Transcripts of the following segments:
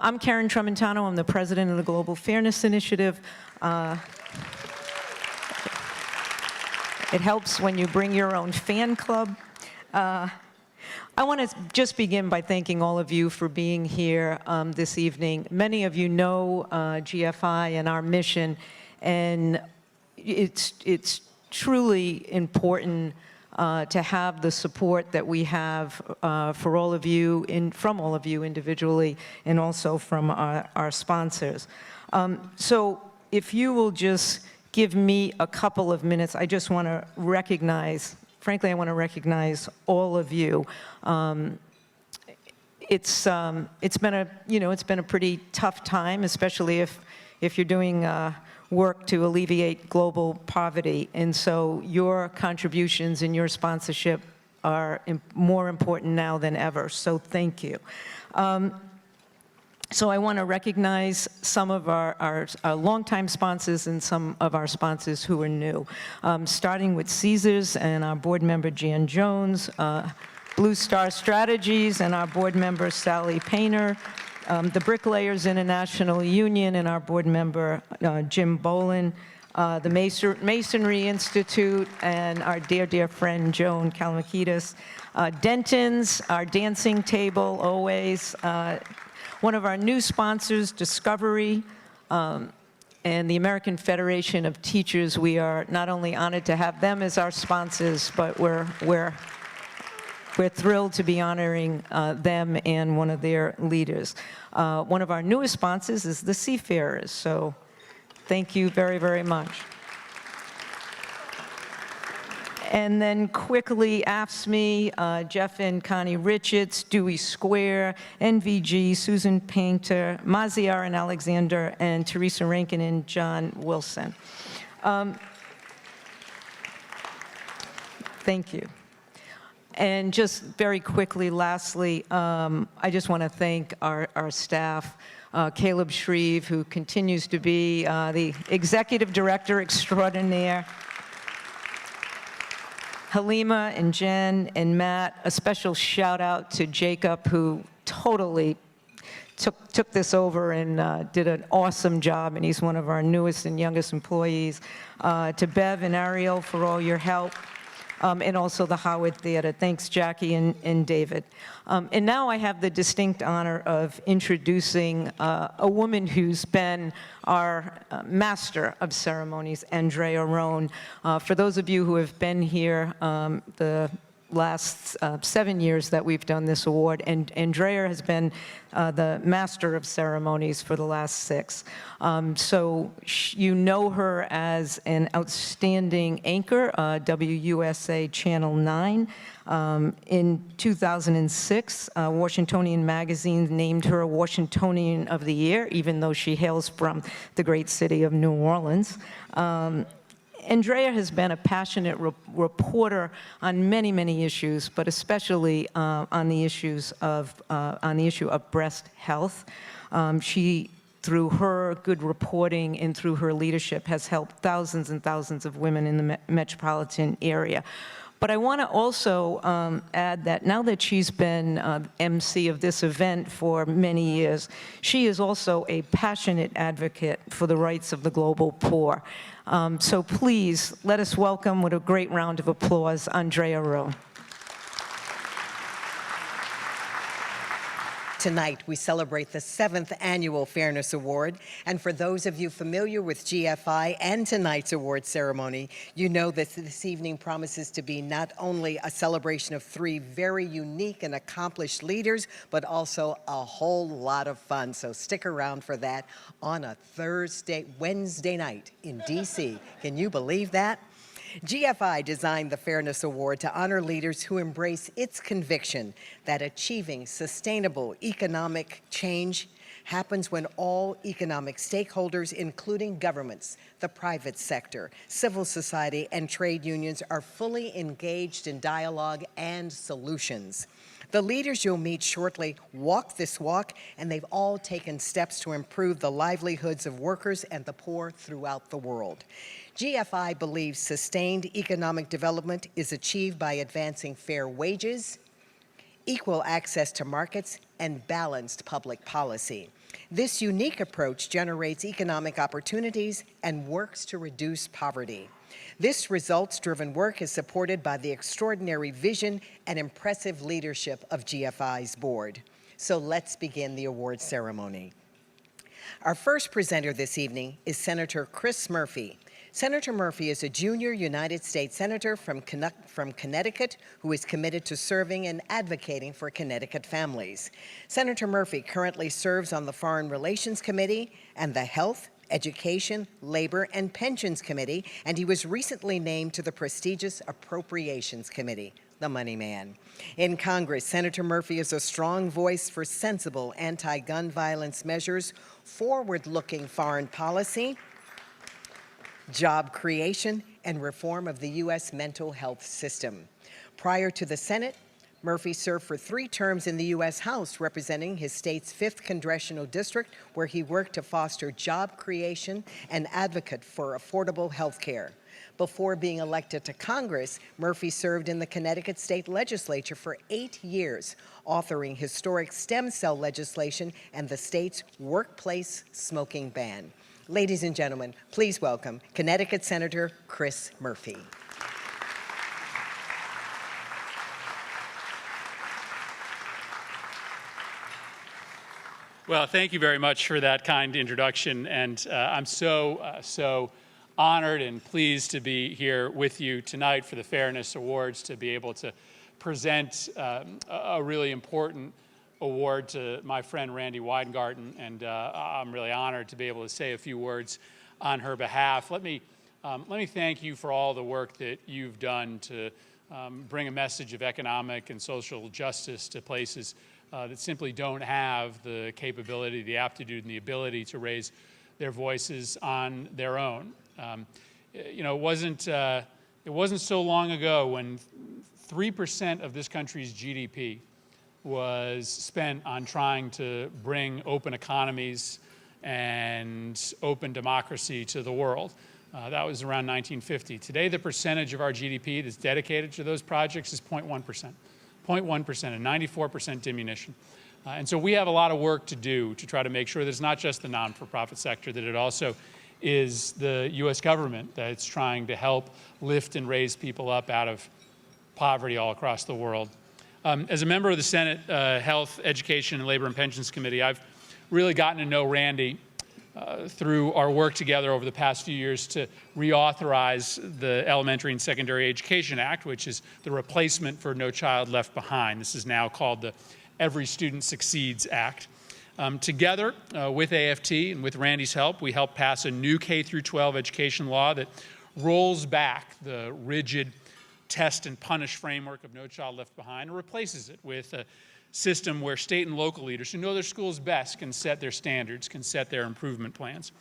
I'm Karen Tramontano. I'm the president of the Global Fairness Initiative. It helps when you bring your own fan club. I want to just begin by thanking all of you for being here this evening. Many of you know GFI and our mission, and it's truly important to have the support that we have for all of you, from all of you individually, and also from our sponsors. So if you will just give me a couple of minutes, I just want to recognize, frankly, I want to recognize all of you. It's been a pretty tough time, especially if you're doing work to alleviate global poverty. And so your contributions and your sponsorship are more important now than ever. So thank you. So I want to recognize some of our longtime sponsors and some of our sponsors who are new. Starting with Caesars and our board member Jan Jones, Blue Star Strategies and our board member Sally Painter, the Bricklayers International Union and our board member Jim Bolin, the Masonry Institute and our dear friend Joan Kalmakidis, Denton's, our dancing table always, one of our new sponsors, Discovery, and the American Federation of Teachers. We are not only honored to have them as our sponsors, but we're thrilled to be honoring them and one of their leaders. One of our newest sponsors is the Seafarers, so thank you very, very much. And then quickly, AFSCME, Jeff and Connie Richards, Dewey Square, NVG, Susan Painter, Maziar and Alexander, and Teresa Rankin and John Wilson. Thank you. And just very quickly, lastly, I just want to thank our staff, Caleb Shreve, who continues to be the executive director extraordinaire, Halima and Jen and Matt. A special shout out to Jacob, who totally took this over and did an awesome job, and he's one of our newest and youngest employees. To Bev and Ariel for all your help. And also the Howard Theater. Thanks, Jackie and David. And now I have the distinct honor of introducing a woman who's been our master of ceremonies, Andrea Roan. For those of you who have been here the last 7 years that we've done this award, and Andrea has been the master of ceremonies for the last 6. So you know her as an outstanding anchor, WUSA Channel 9. In 2006, Washingtonian Magazine named her a Washingtonian of the Year, even though she hails from the great city of New Orleans. Andrea has been a passionate reporter on many, many issues, but especially on the issue of breast health. She, through her good reporting and through her leadership, has helped thousands and thousands of women in the metropolitan area. But I want to also add that now that she's been MC of this event for many years, she is also a passionate advocate for the rights of the global poor. So please, let us welcome with a great round of applause, Andrea Roan. Tonight, we celebrate the 7th Annual Fairness Award. And for those of you familiar with GFI and tonight's award ceremony, you know that this evening promises to be not only a celebration of 3 very unique and accomplished leaders, but also a whole lot of fun. So stick around for that on a Wednesday night in DC. Can you believe that? GFI designed the Fairness Award to honor leaders who embrace its conviction that achieving sustainable economic change happens when all economic stakeholders, including governments, the private sector, civil society, and trade unions, are fully engaged in dialogue and solutions. The leaders you'll meet shortly walk this walk, and they've all taken steps to improve the livelihoods of workers and the poor throughout the world. GFI believes sustained economic development is achieved by advancing fair wages, equal access to markets, and balanced public policy. This unique approach generates economic opportunities and works to reduce poverty. This results-driven work is supported by the extraordinary vision and impressive leadership of GFI's board. So let's begin the award ceremony. Our first presenter this evening is Senator Chris Murphy. Senator Murphy is a junior United States Senator from Connecticut who is committed to serving and advocating for Connecticut families. Senator Murphy currently serves on the Foreign Relations Committee and the Health, Education, Labor, and Pensions Committee, and he was recently named to the prestigious Appropriations Committee, the money man. In Congress, Senator Murphy is a strong voice for sensible anti-gun violence measures, forward-looking foreign policy, job creation, and reform of the U.S. mental health system. Prior to the Senate, Murphy served for 3 terms in the U.S. House, representing his state's 5th congressional district, where he worked to foster job creation and advocate for affordable health care. Before being elected to Congress, Murphy served in the Connecticut State Legislature for 8 years, authoring historic stem cell legislation and the state's workplace smoking ban. Ladies and gentlemen, please welcome Connecticut Senator Chris Murphy. Well, thank you very much for that kind introduction, and I'm so honored and pleased to be here with you tonight for the Fairness Awards, to be able to present a really important award to my friend Randi Weingarten, and I'm really honored to be able to say a few words on her behalf. Let me thank you for all the work that you've done to bring a message of economic and social justice to places that simply don't have the capability, the aptitude, and the ability to raise their voices on their own. You know, it wasn't so long ago when 3% of this country's GDP was spent on trying to bring open economies and open democracy to the world. That was around 1950. Today, the percentage of our GDP that's dedicated to those projects is 0.1%. 0.1%, a 94% diminution. And so we have a lot of work to do to try to make sure that it's not just the non-for-profit sector, that it also is the U.S. government that's trying to help lift and raise people up out of poverty all across the world. As a member of the Senate Health, Education, and Labor and Pensions Committee, I've really gotten to know Randi through our work together over the past few years to reauthorize the Elementary and Secondary Education Act, which is the replacement for No Child Left Behind. This is now called the Every Student Succeeds Act. Together with AFT and with Randi's help, we helped pass a new K-12 education law that rolls back the rigid test and punish framework of No Child Left Behind and replaces it with a system where state and local leaders who know their schools best can set their standards, can set their improvement plans.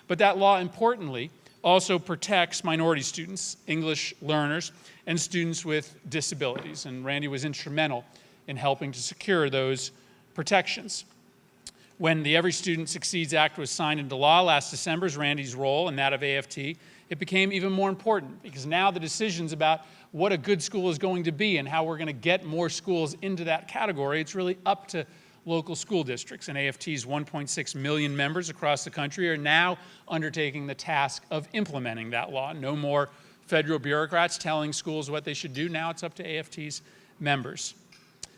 But that law, importantly, also protects minority students, English learners, and students with disabilities. And Randi was instrumental in helping to secure those protections. When the Every Student Succeeds Act was signed into law last December, Randi's role and that of AFT, it became even more important because now the decisions about what a good school is going to be and how we're going to get more schools into that category, it's really up to local school districts. And AFT's 1.6 million members across the country are now undertaking the task of implementing that law. No more federal bureaucrats telling schools what they should do. Now it's up to AFT's members.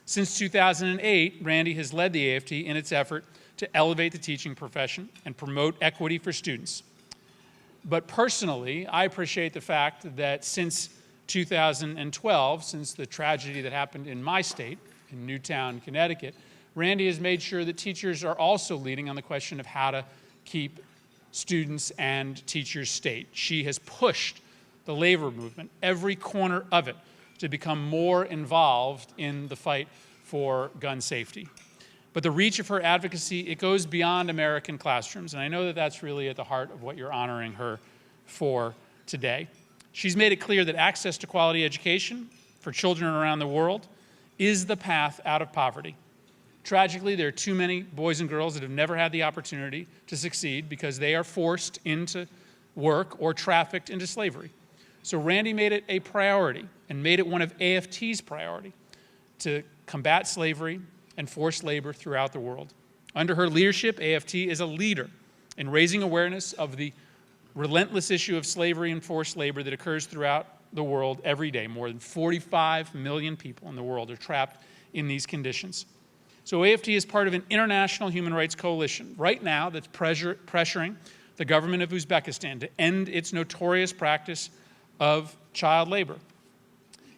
Since 2008, Randi has led the AFT in its effort to elevate the teaching profession and promote equity for students. But personally, I appreciate the fact that since 2012, since the tragedy that happened in my state, in Newtown, Connecticut, Randi has made sure that teachers are also leading on the question of how to keep students and teachers safe. She has pushed the labor movement, every corner of it, to become more involved in the fight for gun safety. But the reach of her advocacy, it goes beyond American classrooms, and I know that that's really at the heart of what you're honoring her for today. She's made it clear that access to quality education for children around the world is the path out of poverty. Tragically, there are too many boys and girls that have never had the opportunity to succeed because they are forced into work or trafficked into slavery. So Randi made it a priority and made it one of AFT's priority to combat slavery and forced labor throughout the world. Under her leadership, AFT is a leader in raising awareness of the relentless issue of slavery and forced labor that occurs throughout the world every day. More than 45 million people in the world are trapped in these conditions. So AFT is part of an international human rights coalition right now that's pressuring the government of Uzbekistan to end its notorious practice of child labor.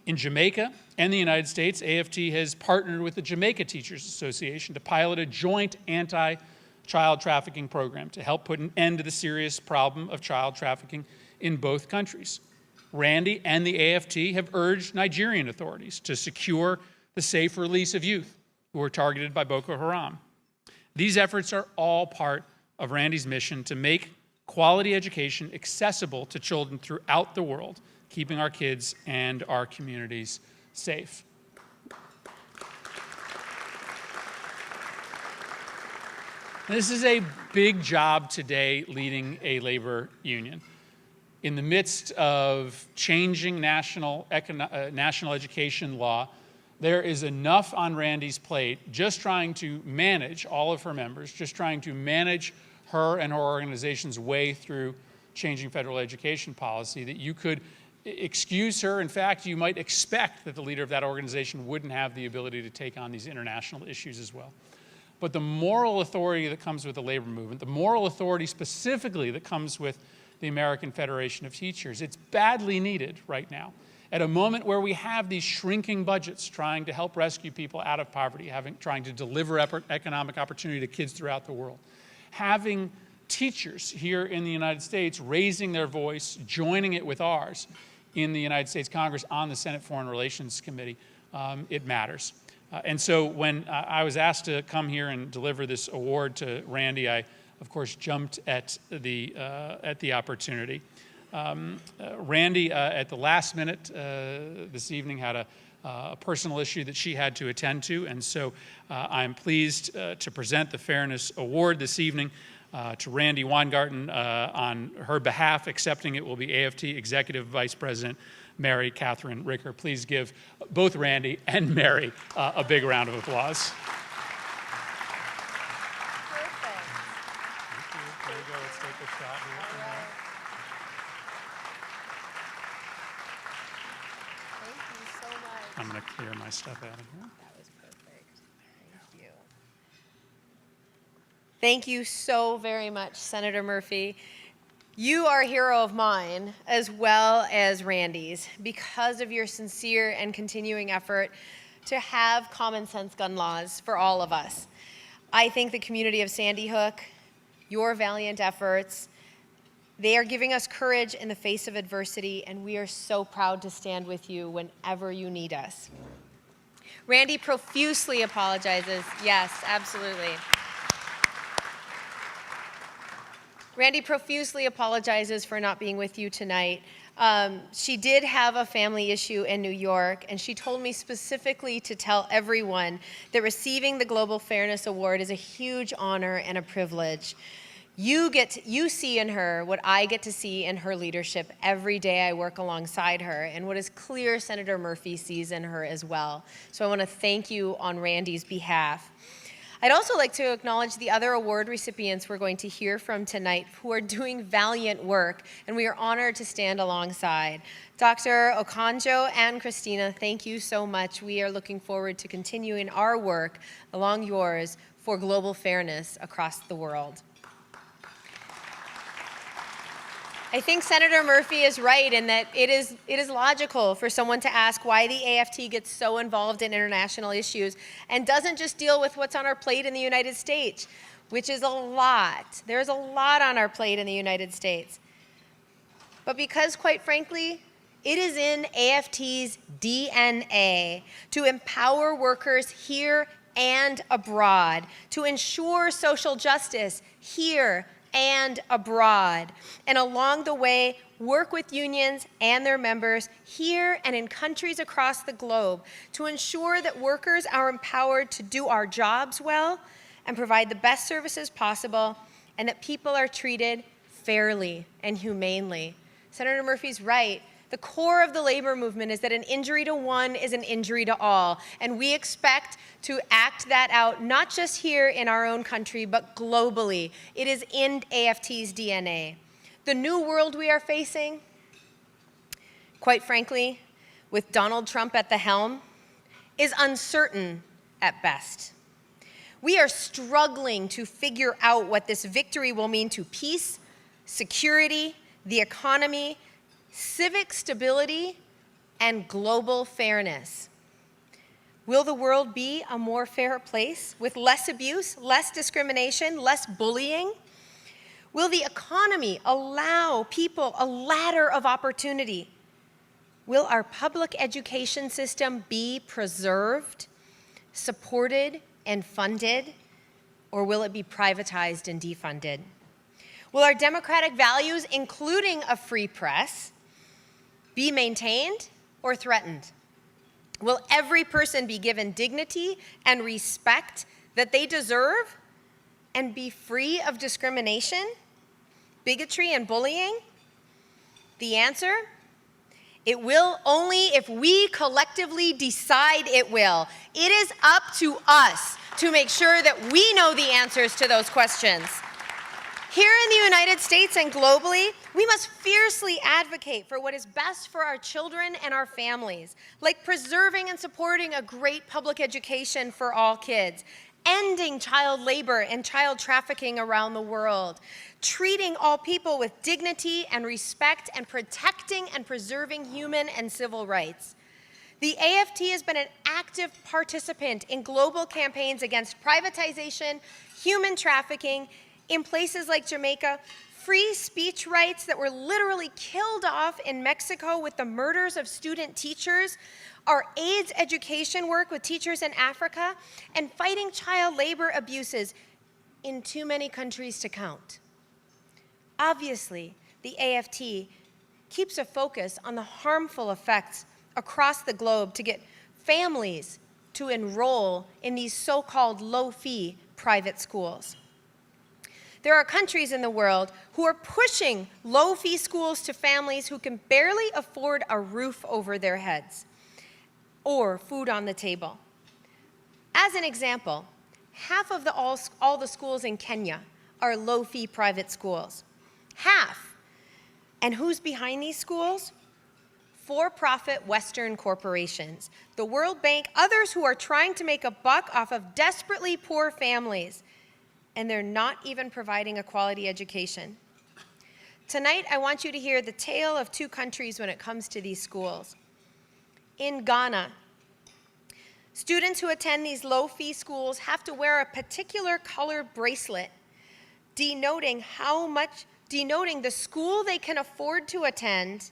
In Jamaica and the United States, AFT has partnered with the Jamaica Teachers Association to pilot a joint anti-child trafficking program to help put an end to the serious problem of child trafficking in both countries. Randy and the AFT have urged Nigerian authorities to secure the safe release of youth who are targeted by Boko Haram. These efforts are all part of Randy's mission to make quality education accessible to children throughout the world, keeping our kids and our communities safe. This is a big job today leading a labor union. In the midst of changing national education law, there is enough on Randy's plate just trying to manage all of her members, just trying to manage her and her organization's way through changing federal education policy that you could excuse her. In fact, you might expect that the leader of that organization wouldn't have the ability to take on these international issues as well. But the moral authority that comes with the labor movement, the moral authority specifically that comes with the American Federation of Teachers, it's badly needed right now. At a moment where we have these shrinking budgets trying to help rescue people out of poverty, trying to deliver economic opportunity to kids throughout the world, having teachers here in the United States raising their voice, joining it with ours in the United States Congress on the Senate Foreign Relations Committee, it matters. And so when I was asked to come here and deliver this award to Randy, I, of course, jumped at the opportunity. Randy, at the last minute this evening, had a personal issue that she had to attend to, and so I'm pleased to present the Fairness Award this evening to Randy Weingarten. On her behalf, accepting it will be AFT Executive Vice President Mary Catherine Ricker. Please give both Randy and Mary a big round of applause. Perfect. There you go. Let's take a shot here. All right. Thank you so much. I'm going to clear my stuff out of here. That was perfect. Thank you. Thank you so very much, Senator Murphy. You are a hero of mine as well as Randy's because of your sincere and continuing effort to have common sense gun laws for all of us. I think the community of Sandy Hook, your valiant efforts, they are giving us courage in the face of adversity, and we are so proud to stand with you whenever you need us. Randy profusely apologizes. Yes, absolutely. Randy profusely apologizes for not being with you tonight. She did have a family issue in New York, and she told me specifically to tell everyone that receiving the Global Fairness Award is a huge honor and a privilege. You see in her what I get to see in her leadership every day I work alongside her, and what is clear Senator Murphy sees in her as well. So I want to thank you on Randy's behalf. I'd also like to acknowledge the other award recipients we're going to hear from tonight who are doing valiant work, and we are honored to stand alongside. Dr. Okonjo and Christina, thank you so much. We are looking forward to continuing our work along yours for global fairness across the world. I think Senator Murphy is right in that it is logical for someone to ask why the AFT gets so involved in international issues and doesn't just deal with what's on our plate in the United States, which is a lot. There's a lot on our plate in the United States. But because, quite frankly, it is in AFT's DNA to empower workers here and abroad, to ensure social justice here and abroad, and along the way, work with unions and their members here and in countries across the globe to ensure that workers are empowered to do our jobs well and provide the best services possible, and that people are treated fairly and humanely. Senator Murphy's right. The core of the labor movement is that an injury to one is an injury to all, and we expect to act that out not just here in our own country, but globally. It is in AFT's DNA. The new world we are facing, quite frankly, with Donald Trump at the helm, is uncertain at best. We are struggling to figure out what this victory will mean to peace, security, the economy, civic stability, and global fairness. Will the world be a more fair place with less abuse, less discrimination, less bullying? Will the economy allow people a ladder of opportunity? Will our public education system be preserved, supported, and funded, or will it be privatized and defunded? Will our democratic values, including a free press, be maintained or threatened? Will every person be given dignity and respect that they deserve and be free of discrimination, bigotry, and bullying? The answer? It will only if we collectively decide it will. It is up to us to make sure that we know the answers to those questions. Here in the United States and globally, we must fiercely advocate for what is best for our children and our families, like preserving and supporting a great public education for all kids, ending child labor and child trafficking around the world, treating all people with dignity and respect, and protecting and preserving human and civil rights. The AFT has been an active participant in global campaigns against privatization, human trafficking, in places like Jamaica, free speech rights that were literally killed off in Mexico with the murders of student teachers, our AIDS education work with teachers in Africa, and fighting child labor abuses in too many countries to count. Obviously, the AFT keeps a focus on the harmful effects across the globe to get families to enroll in these so-called low-fee private schools. There are countries in the world who are pushing low-fee schools to families who can barely afford a roof over their heads or food on the table. As an example, half of all the schools in Kenya are low-fee private schools. Half. And who's behind these schools? For-profit Western corporations, the World Bank, others who are trying to make a buck off of desperately poor families, and they're not even providing a quality education. Tonight, I want you to hear the tale of two countries when it comes to these schools. In Ghana, students who attend these low-fee schools have to wear a particular color bracelet denoting the school they can afford to attend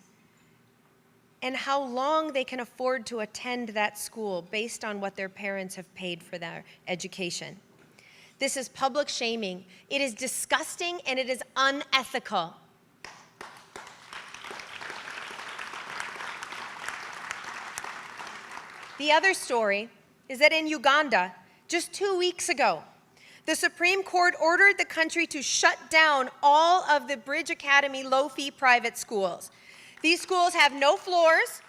and how long they can afford to attend that school based on what their parents have paid for their education. This is public shaming. It is disgusting and it is unethical. The other story is that in Uganda, just 2 weeks ago, the Supreme Court ordered the country to shut down all of the Bridge Academy low-fee private schools. These schools have no floors.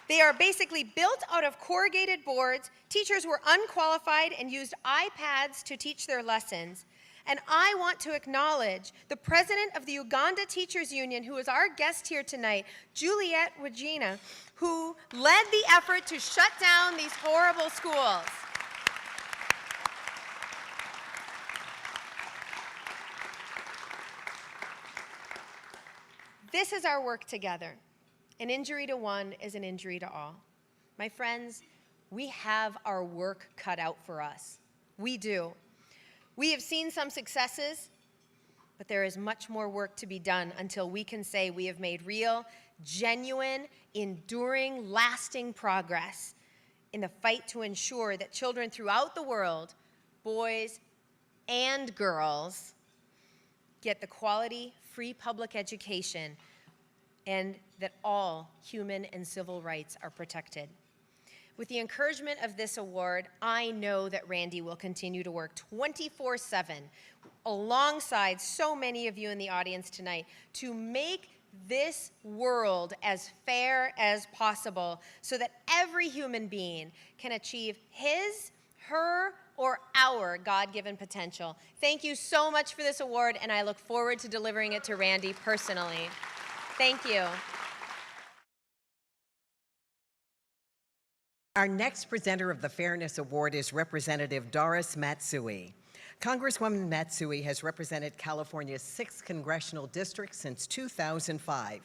They are basically built out of corrugated boards. Teachers were unqualified and used iPads to teach their lessons. And I want to acknowledge the president of the Uganda Teachers Union, who is our guest here tonight, Juliet Wagina, who led the effort to shut down these horrible schools. This is our work together. An injury to one is an injury to all. My friends, we have our work cut out for us. We do. We have seen some successes, but there is much more work to be done until we can say we have made real, genuine, enduring, lasting progress in the fight to ensure that children throughout the world, boys and girls, get the quality, free public education, and that all human and civil rights are protected. With the encouragement of this award, I know that Randy will continue to work 24/7 alongside so many of you in the audience tonight to make this world as fair as possible so that every human being can achieve his, her, or our God-given potential. Thank you so much for this award, and I look forward to delivering it to Randy personally. Thank you. Our next presenter of the Fairness Award is Representative Doris Matsui. Congresswoman Matsui has represented California's 6th congressional district since 2005.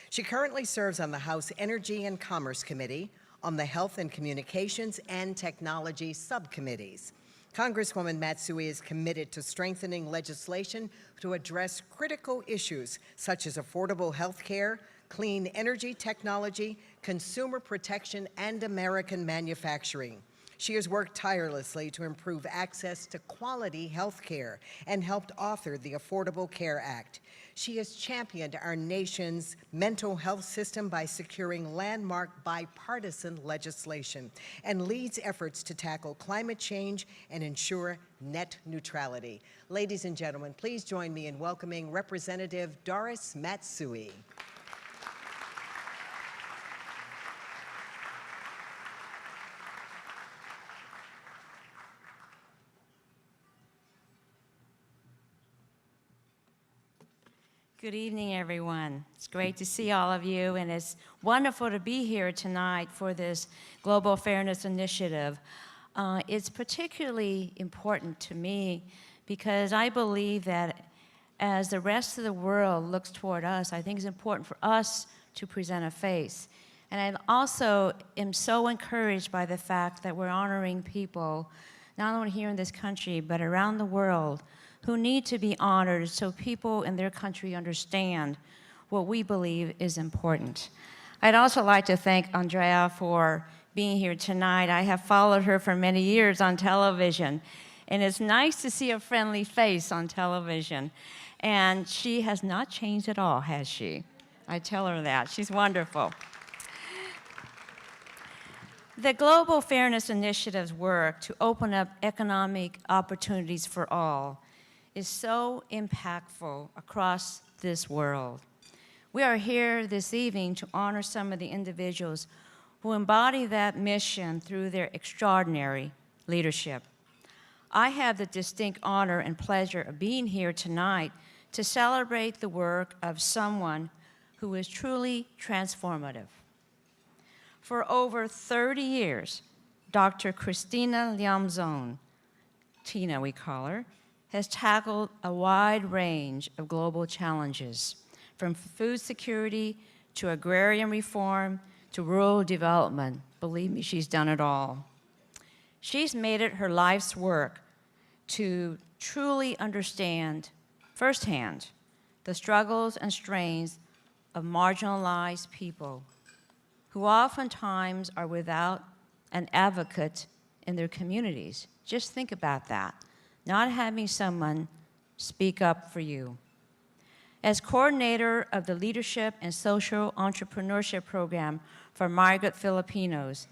She currently serves on the House Energy and Commerce Committee, on the Health and Communications and Technology subcommittees. Congresswoman Matsui is committed to strengthening legislation to address critical issues such as affordable health care, clean energy technology, consumer protection, and American manufacturing. She has worked tirelessly to improve access to quality health care and helped author the Affordable Care Act. She has championed our nation's mental health system by securing landmark bipartisan legislation and leads efforts to tackle climate change and ensure net neutrality. Ladies and gentlemen, please join me in welcoming Representative Doris Matsui. Good evening, everyone. It's great to see all of you, and it's wonderful to be here tonight for this Global Fairness Initiative. It's particularly important to me because I believe that as the rest of the world looks toward us, I think it's important for us to present a face. And I also am so encouraged by the fact that we're honoring people, not only here in this country, but around the world, who need to be honored so people in their country understand what we believe is important. I'd also like to thank Andrea for being here tonight. I have followed her for many years on television, and it's nice to see a friendly face on television. And she has not changed at all, has she? I tell her that. She's wonderful. The Global Fairness Initiative's work to open up economic opportunities for all is so impactful across this world. We are here this evening to honor some of the individuals who embody that mission through their extraordinary leadership. I have the distinct honor and pleasure of being here tonight to celebrate the work of someone who is truly transformative. For over 30 years, Dr. Christina Liamzon, Tina we call her, has tackled a wide range of global challenges, from food security to agrarian reform to rural development. Believe me, she's done it all. She's made it her life's work to truly understand firsthand the struggles and strains of marginalized people who oftentimes are without an advocate in their communities. Just think about that. Not having someone speak up for you. As coordinator of the Leadership and Social Entrepreneurship Program for Migrant Filipinos,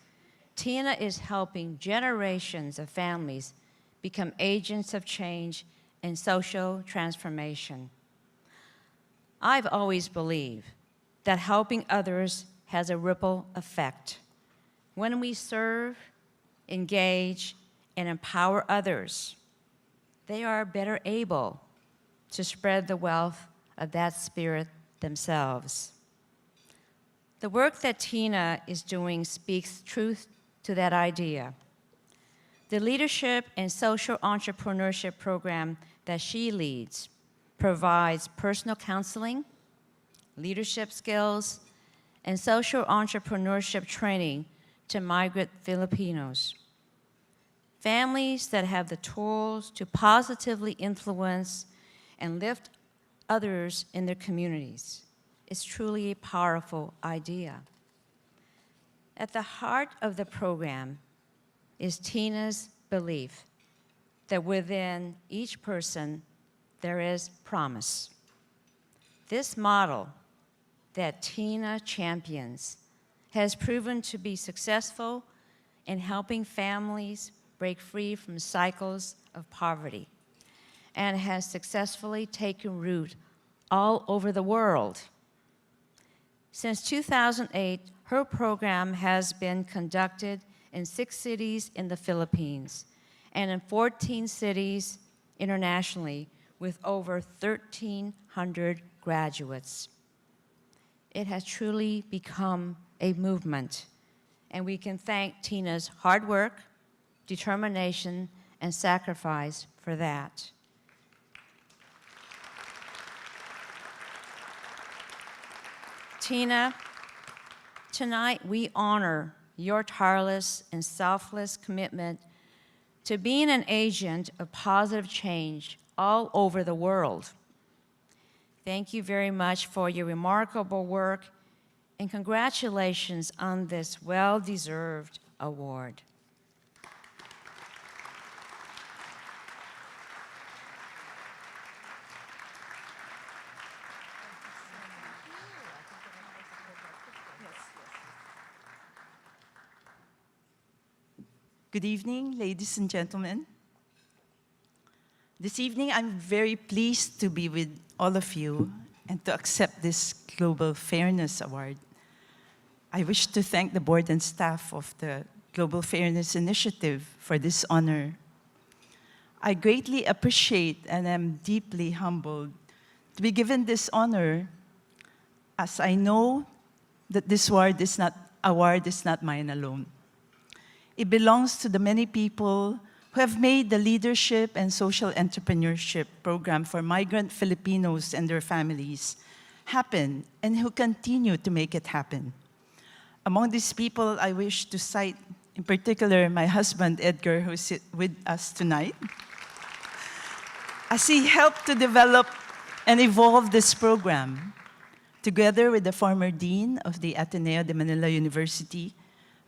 Tina is helping generations of families become agents of change and social transformation. I've always believed that helping others has a ripple effect. When we serve, engage, and empower others, they are better able to spread the wealth of that spirit themselves. The work that Tina is doing speaks truth to that idea. The Leadership and Social Entrepreneurship Program that she leads provides personal counseling, leadership skills, and social entrepreneurship training to migrant Filipinos. Families that have the tools to positively influence and lift others in their communities. It's truly a powerful idea. At the heart of the program is Tina's belief that within each person there is promise. This model that Tina champions has proven to be successful in helping families break free from cycles of poverty and has successfully taken root all over the world. Since 2008, her program has been conducted in 6 cities in the Philippines and in 14 cities internationally with over 1,300 graduates. It has truly become a movement, and we can thank Tina's hard work, determination, and sacrifice for that. Tina, tonight we honor your tireless and selfless commitment to being an agent of positive change all over the world. Thank you very much for your remarkable work, and congratulations on this well-deserved award. Good evening, ladies and gentlemen. This evening, I'm very pleased to be with all of you and to accept this Global Fairness Award. I wish to thank the board and staff of the Global Fairness Initiative for this honor. I greatly appreciate and am deeply humbled to be given this honor, as I know that this award is not mine alone. It belongs to the many people who have made the Leadership and Social Entrepreneurship Program for migrant Filipinos and their families happen, and who continue to make it happen. Among these people, I wish to cite, in particular, my husband, Edgar, who is with us tonight, as he helped to develop and evolve this program, together with the former dean of the Ateneo de Manila University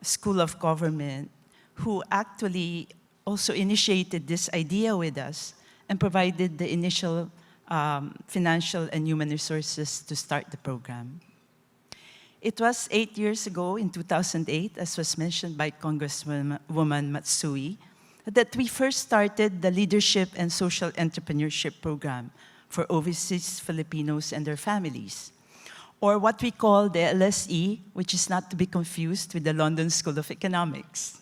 School of Government, who actually also initiated this idea with us and provided the initial financial and human resources to start the program. It was 8 years ago, in 2008, as was mentioned by Congresswoman Matsui, that we first started the Leadership and Social Entrepreneurship Program for overseas Filipinos and their families, or what we call the LSE, which is not to be confused with the London School of Economics.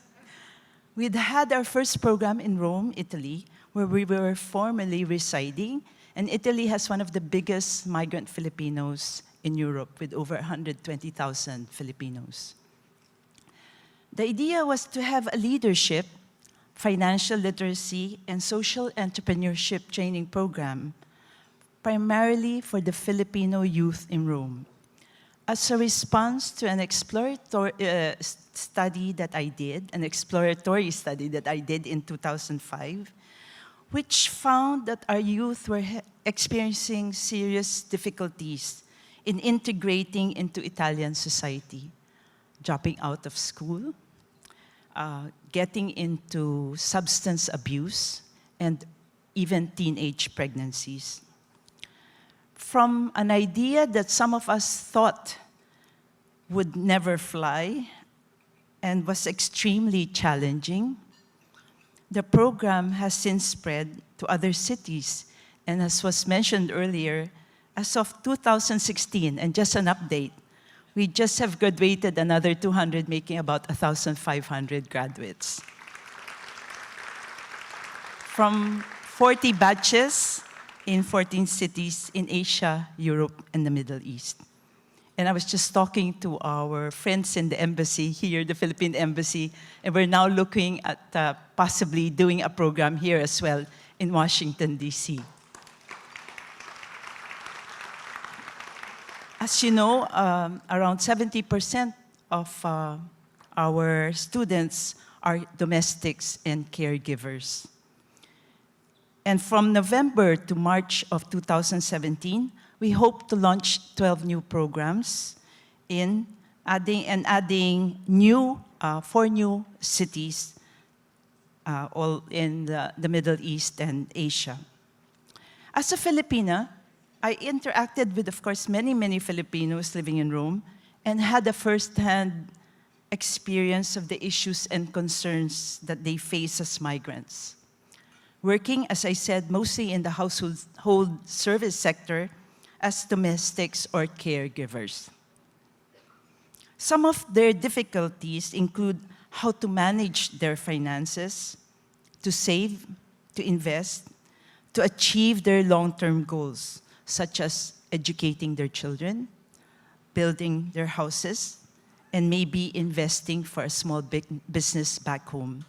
We'd had our first program in Rome, Italy, where we were formerly residing, and Italy has one of the biggest migrant Filipinos in Europe, with over 120,000 Filipinos. The idea was to have a leadership, financial literacy, and social entrepreneurship training program, primarily for the Filipino youth in Rome, as a response to an exploratory study that I did in 2005, which found that our youth were experiencing serious difficulties in integrating into Italian society, dropping out of school, getting into substance abuse, and even teenage pregnancies. From an idea that some of us thought would never fly and was extremely challenging, the program has since spread to other cities. And as was mentioned earlier, as of 2016, and just an update, we just have graduated another 200, making about 1,500 graduates. From 40 batches in 14 cities in Asia, Europe, and the Middle East. And I was just talking to our friends in the embassy here, the Philippine Embassy, and we're now looking at possibly doing a program here as well in Washington, D.C. As you know, around 70% of our students are domestics and caregivers. And from November to March of 2017, we hope to launch 12 new programs adding new 4 new cities, all in the Middle East and Asia. As a Filipina, I interacted with, of course, many Filipinos living in Rome and had a first-hand experience of the issues and concerns that they face as migrants. Working, as I said, mostly in the household service sector as domestics or caregivers. Some of their difficulties include how to manage their finances, to save, to invest, to achieve their long-term goals, such as educating their children, building their houses, and maybe investing for a small big business back home,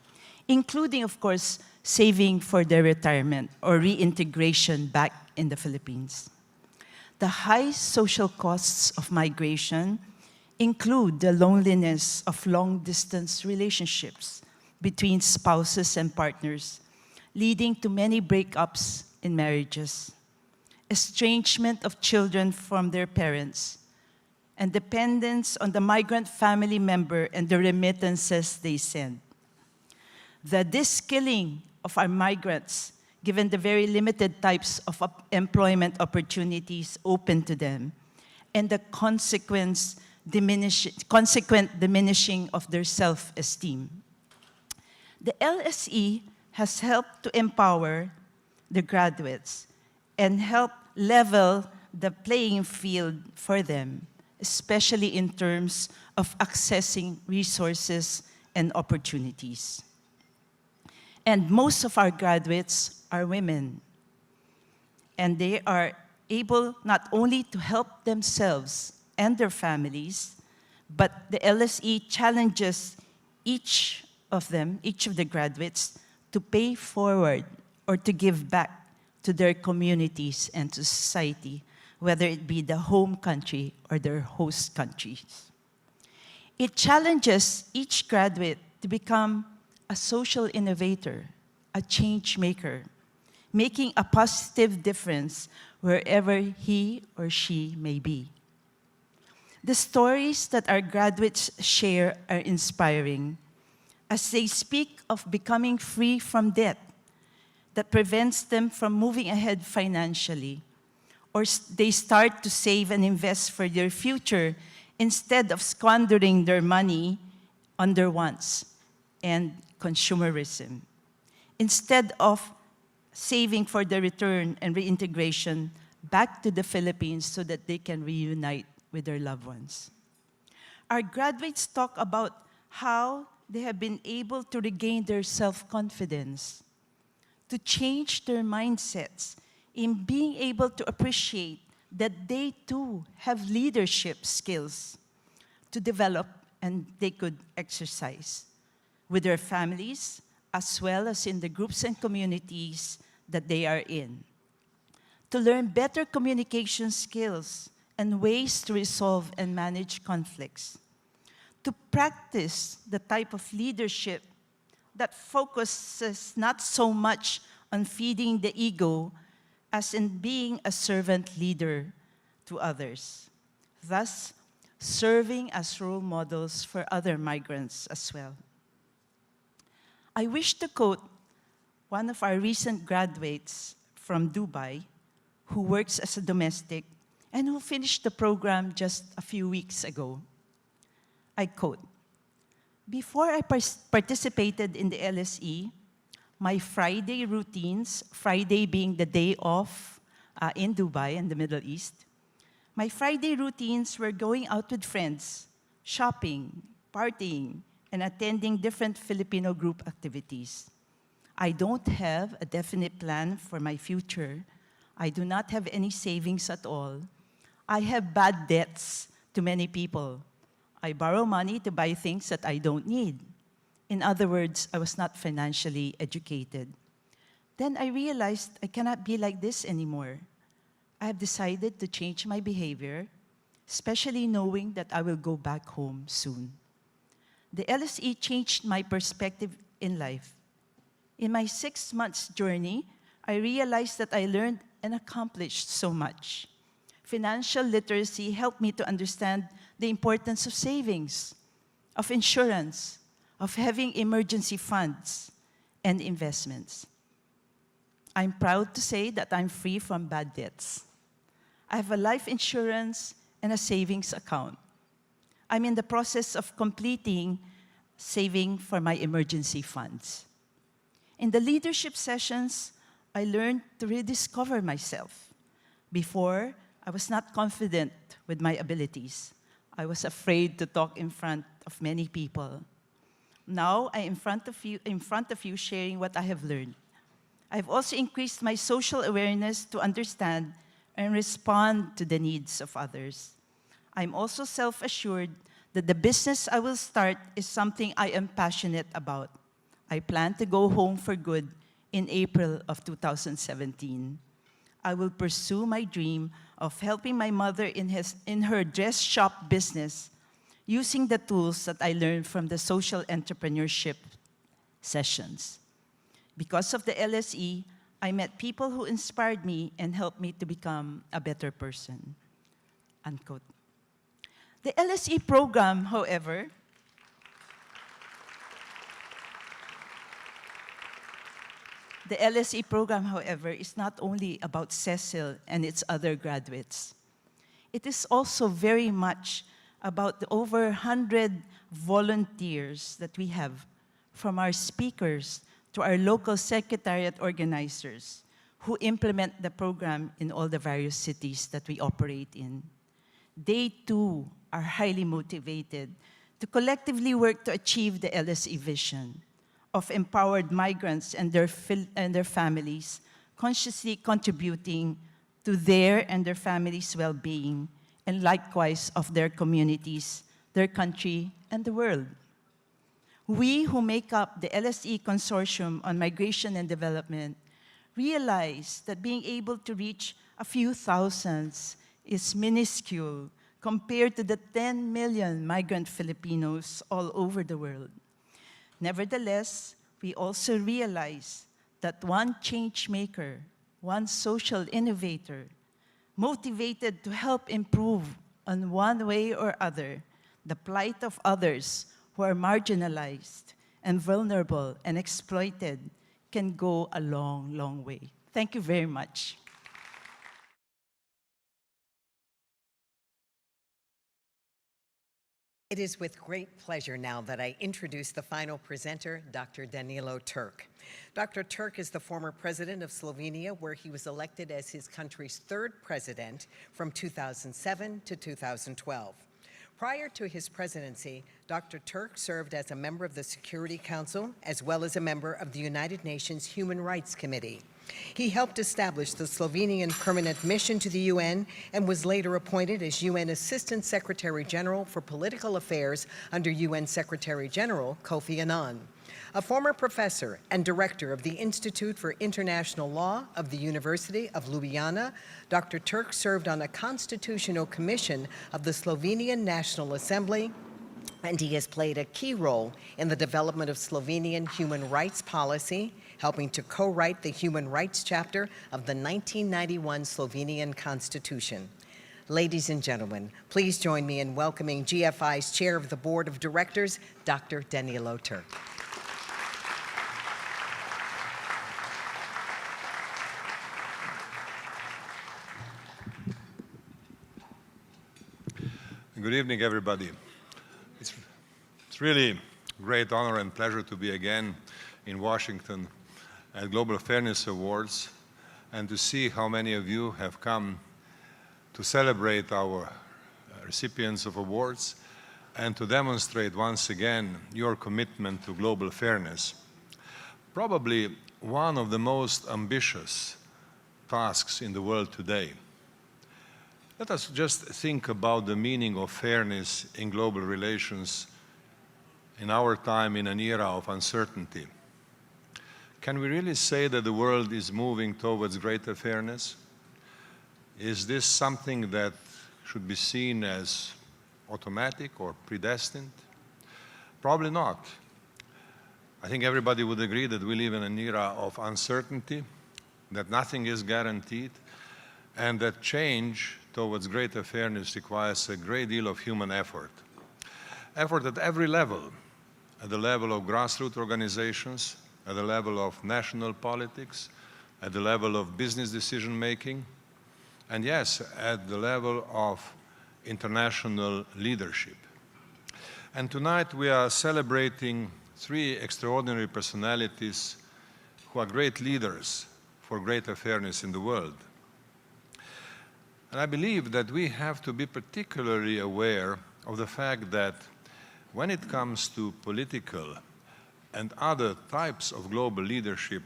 including, of course, saving for their retirement or reintegration back in the Philippines. The high social costs of migration include the loneliness of long-distance relationships between spouses and partners, leading to many breakups in marriages, estrangement of children from their parents, and dependence on the migrant family member and the remittances they send. The de-skilling of our migrants, given the very limited types of employment opportunities open to them, and the consequent diminishing of their self-esteem. The LSE has helped to empower the graduates and help level the playing field for them, especially in terms of accessing resources and opportunities. And most of our graduates are women. And they are able not only to help themselves and their families, but the LSE challenges each of the graduates, to pay forward or to give back to their communities and to society, whether it be the home country or their host countries. It challenges each graduate to become a social innovator, a change maker, making a positive difference wherever he or she may be. The stories that our graduates share are inspiring, as they speak of becoming free from debt that prevents them from moving ahead financially, or they start to save and invest for their future instead of squandering their money on their wants and consumerism, instead of saving for the return and reintegration back to the Philippines so that they can reunite with their loved ones. Our graduates talk about how they have been able to regain their self-confidence, to change their mindsets in being able to appreciate that they too have leadership skills to develop and they could exercise with their families as well as in the groups and communities that they are in, to learn better communication skills and ways to resolve and manage conflicts, to practice the type of leadership that focuses not so much on feeding the ego as in being a servant leader to others, thus serving as role models for other migrants as well. I wish to quote one of our recent graduates from Dubai who works as a domestic and who finished the program just a few weeks ago. I quote, "Before I participated in the LSE, my Friday routines, Friday being the day off in Dubai in the Middle East, my Friday routines were going out with friends, shopping, partying, and attending different Filipino group activities. I don't have a definite plan for my future. I do not have any savings at all. I have bad debts to many people. I borrow money to buy things that I don't need. In other words, I was not financially educated. Then I realized I cannot be like this anymore. I have decided to change my behavior, especially knowing that I will go back home soon. The LSE changed my perspective in life. In my 6 months journey, I realized that I learned and accomplished so much. Financial literacy helped me to understand the importance of savings, of insurance, of having emergency funds and investments. I'm proud to say that I'm free from bad debts. I have a life insurance and a savings account. I'm in the process of completing saving for my emergency funds. In the leadership sessions, I learned to rediscover myself. Before, I was not confident with my abilities. I was afraid to talk in front of many people. Now I am in front of you sharing what I have learned. I've also increased my social awareness to understand and respond to the needs of others. I'm also self-assured that the business I will start is something I am passionate about. I plan to go home for good in April of 2017. I will pursue my dream of helping my mother in her dress shop business using the tools that I learned from the social entrepreneurship sessions. Because of the LSE, I met people who inspired me and helped me to become a better person." Unquote. The LSE program, however, is not only about Cecil and its other graduates. It is also very much about the over 100 volunteers that we have, from our speakers to our local secretariat organizers who implement the program in all the various cities that we operate in. They too are highly motivated to collectively work to achieve the LSE vision of empowered migrants and their families, consciously contributing to their and their families' well-being, and likewise of their communities, their country, and the world. We who make up the LSE Consortium on Migration and Development realize that being able to reach a few thousands is minuscule compared to the 10 million migrant Filipinos all over the world. Nevertheless, we also realize that one change maker, one social innovator, motivated to help improve in one way or other the plight of others who are marginalized and vulnerable and exploited, can go a long, long way. Thank you very much. It is with great pleasure now that I introduce the final presenter, Dr. Danilo Turk. Dr. Turk is the former president of Slovenia, where he was elected as his country's third president from 2007 to 2012. Prior to his presidency, Dr. Turk served as a member of the Security Council, as well as a member of the United Nations Human Rights Committee. He helped establish the Slovenian Permanent Mission to the UN and was later appointed as UN Assistant Secretary General for Political Affairs under UN Secretary General Kofi Annan. A former professor and director of the Institute for International Law of the University of Ljubljana, Dr. Turk served on a constitutional commission of the Slovenian National Assembly, and he has played a key role in the development of Slovenian human rights policy, helping to co-write the human rights chapter of the 1991 Slovenian Constitution. Ladies and gentlemen, please join me in welcoming GFI's Chair of the Board of Directors, Dr. Danilo Turk. Good evening, everybody. It's really great honor and pleasure to be again in Washington at Global Fairness Awards and to see how many of you have come to celebrate our recipients of awards and to demonstrate once again your commitment to global fairness. Probably one of the most ambitious tasks in the world today. Let us just think about the meaning of fairness in global relations in our time, in an era of uncertainty. Can we really say that the world is moving towards greater fairness? Is this something that should be seen as automatic or predestined? Probably not. I think everybody would agree that we live in an era of uncertainty, that nothing is guaranteed, and that change towards greater fairness requires a great deal of human effort. Effort at every level, at the level of grassroots organizations, at the level of national politics, at the level of business decision-making, and yes, at the level of international leadership. And tonight we are celebrating three extraordinary personalities who are great leaders for greater fairness in the world. And I believe that we have to be particularly aware of the fact that when it comes to political and other types of global leadership,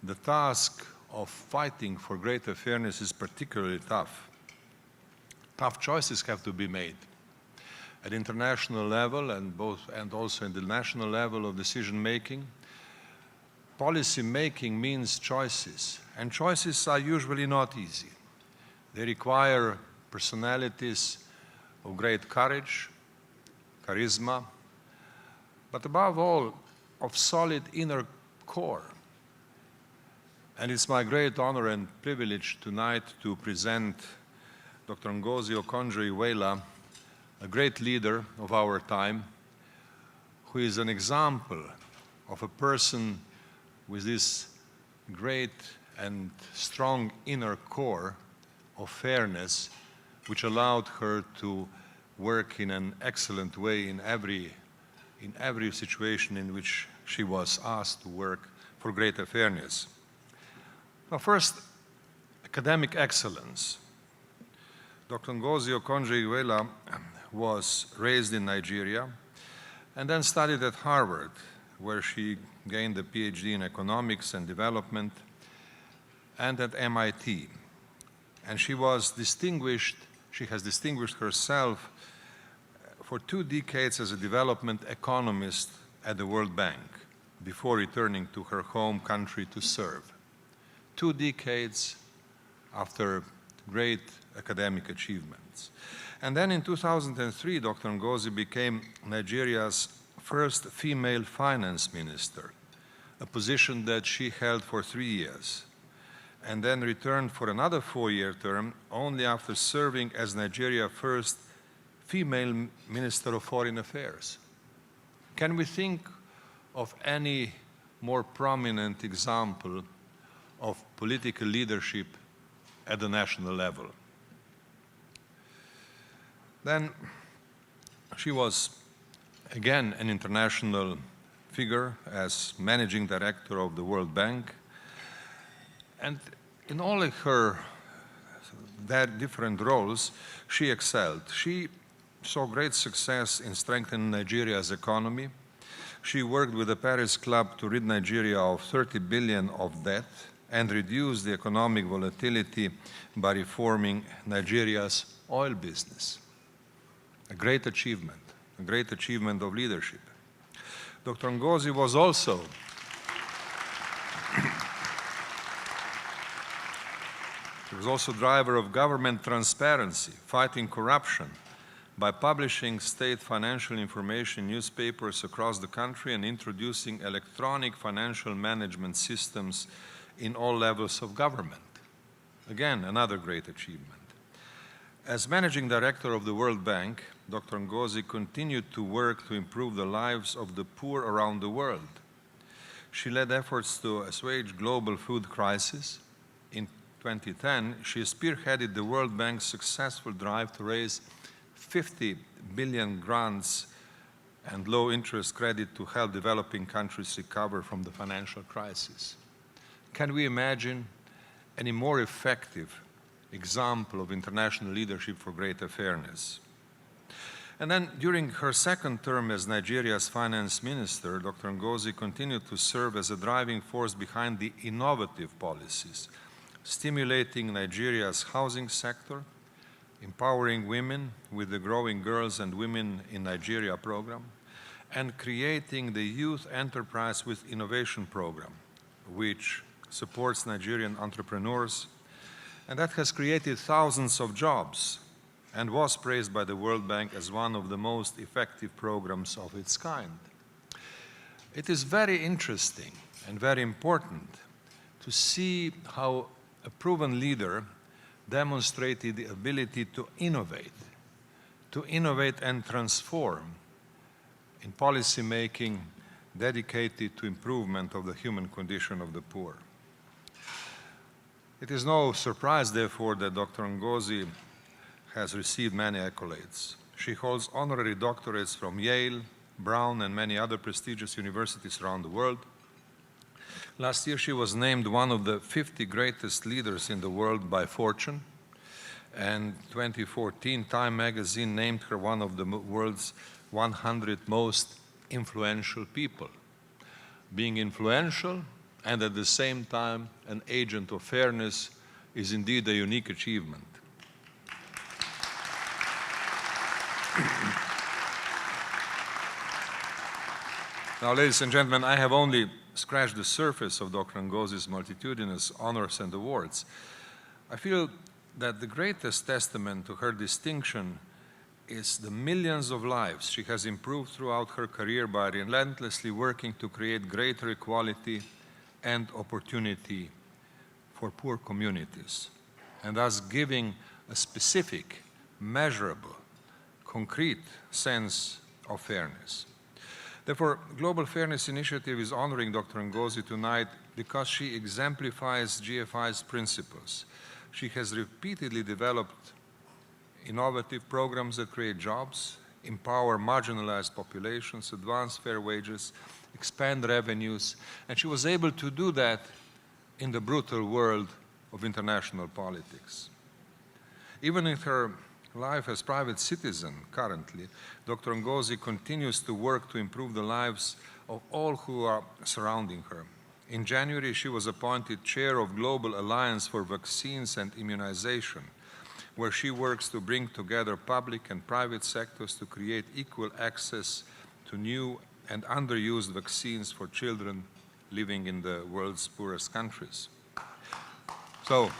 the task of fighting for greater fairness is particularly tough. Tough choices have to be made at international level and also in the national level of decision making. Policy making means choices, and choices are usually not easy. They require personalities of great courage, charisma, but above all, of solid inner core. And it's my great honor and privilege tonight to present Dr. Ngozi Okonjo-Iweala, a great leader of our time, who is an example of a person with this great and strong inner core of fairness, which allowed her to work in an excellent way in every situation in which she was asked to work for greater fairness. Now, first, academic excellence. Dr. Ngozi Okonjo-Iweala was raised in Nigeria and then studied at Harvard, where she gained a PhD in economics and development, and at MIT. And she has distinguished herself for 2 decades as a development economist at the World Bank before returning to her home country to serve. 2 decades after great academic achievements. And then in 2003, Dr. Ngozi became Nigeria's first female finance minister, a position that she held for 3 years, and then returned for another 4-year term only after serving as Nigeria's first female Minister of Foreign Affairs. Can we think of any more prominent example of political leadership at the national level? Then she was again an international figure as managing director of the World Bank, and in all of her different roles she excelled. She saw great success in strengthening Nigeria's economy. She worked with the Paris Club to rid Nigeria of 30 billion of debt and reduce the economic volatility by reforming Nigeria's oil business. A great achievement of leadership. Dr. Ngozi was also driver of government transparency, fighting corruption by publishing state financial information in newspapers across the country and introducing electronic financial management systems in all levels of government. Again, another great achievement. As managing director of the World Bank, Dr. Ngozi continued to work to improve the lives of the poor around the world. She led efforts to assuage global food crisis. In 2010, she spearheaded the World Bank's successful drive to raise 50 billion grants and low-interest credit to help developing countries recover from the financial crisis. Can we imagine any more effective example of international leadership for greater fairness? And then during her second term as Nigeria's finance minister, Dr. Ngozi continued to serve as a driving force behind the innovative policies, stimulating Nigeria's housing sector, empowering women with the Growing Girls and Women in Nigeria program, and creating the Youth Enterprise with Innovation program, which supports Nigerian entrepreneurs, and that has created thousands of jobs and was praised by the World Bank as one of the most effective programs of its kind. It is very interesting and very important to see how a proven leader demonstrated the ability to innovate and transform in policy making dedicated to improvement of the human condition of the poor. It is no surprise, therefore, that Dr. Ngozi has received many accolades. She holds honorary doctorates from Yale, Brown, and many other prestigious universities around the world. Last year, she was named one of the 50 greatest leaders in the world by Fortune, And 2014, Time magazine named her one of the world's 100 most influential people. Being influential and at the same time an agent of fairness is indeed a unique achievement. Now, ladies and gentlemen, I have only scratched the surface of Dr. Ngozi's multitudinous honors and awards. I feel that the greatest testament to her distinction is the millions of lives she has improved throughout her career by relentlessly working to create greater equality and opportunity for poor communities, and thus giving a specific, measurable, concrete sense of fairness. Therefore, Global Fairness Initiative is honoring Dr. Ngozi tonight because she exemplifies GFI's principles. She has repeatedly developed innovative programs that create jobs, empower marginalized populations, advance fair wages, expand revenues, and she was able to do that in the brutal world of international politics. Even in her life as private citizen currently, Dr. Ngozi continues to work to improve the lives of all who are surrounding her. In January, she was appointed chair of Global Alliance for Vaccines and Immunization, where she works to bring together public and private sectors to create equal access to new and underused vaccines for children living in the world's poorest countries. So,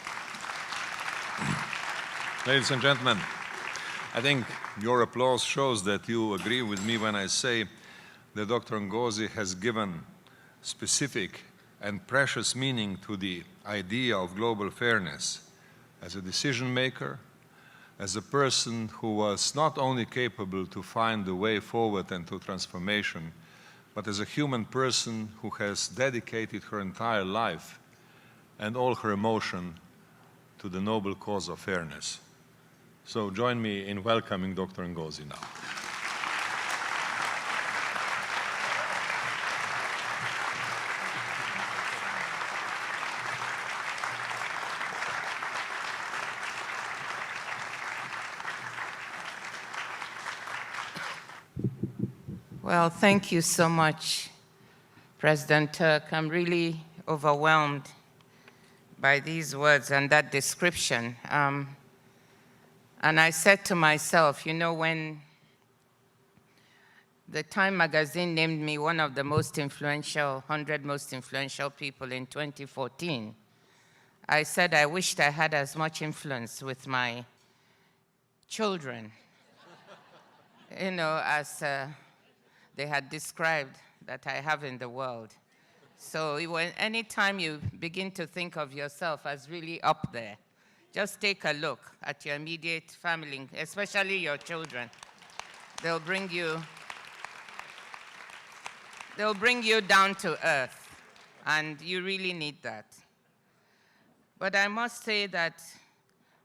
ladies and gentlemen, I think your applause shows that you agree with me when I say that Dr. Ngozi has given specific and precious meaning to the idea of global fairness as a decision maker, as a person who was not only capable to find the way forward and to transformation, but as a human person who has dedicated her entire life and all her emotion to the noble cause of fairness. So join me in welcoming Dr. Ngozi now. Well, thank you so much, President Turk. I'm really overwhelmed by these words and that description. And I said to myself, you know, when the Time magazine named me one of the most influential, 100 most influential people in 2014, I said I wished I had as much influence with my children, you know, as they had described that I have in the world. So anytime you begin to think of yourself as really up there, just take a look at your immediate family, especially your children. They'll bring you down to earth, and you really need that. But I must say that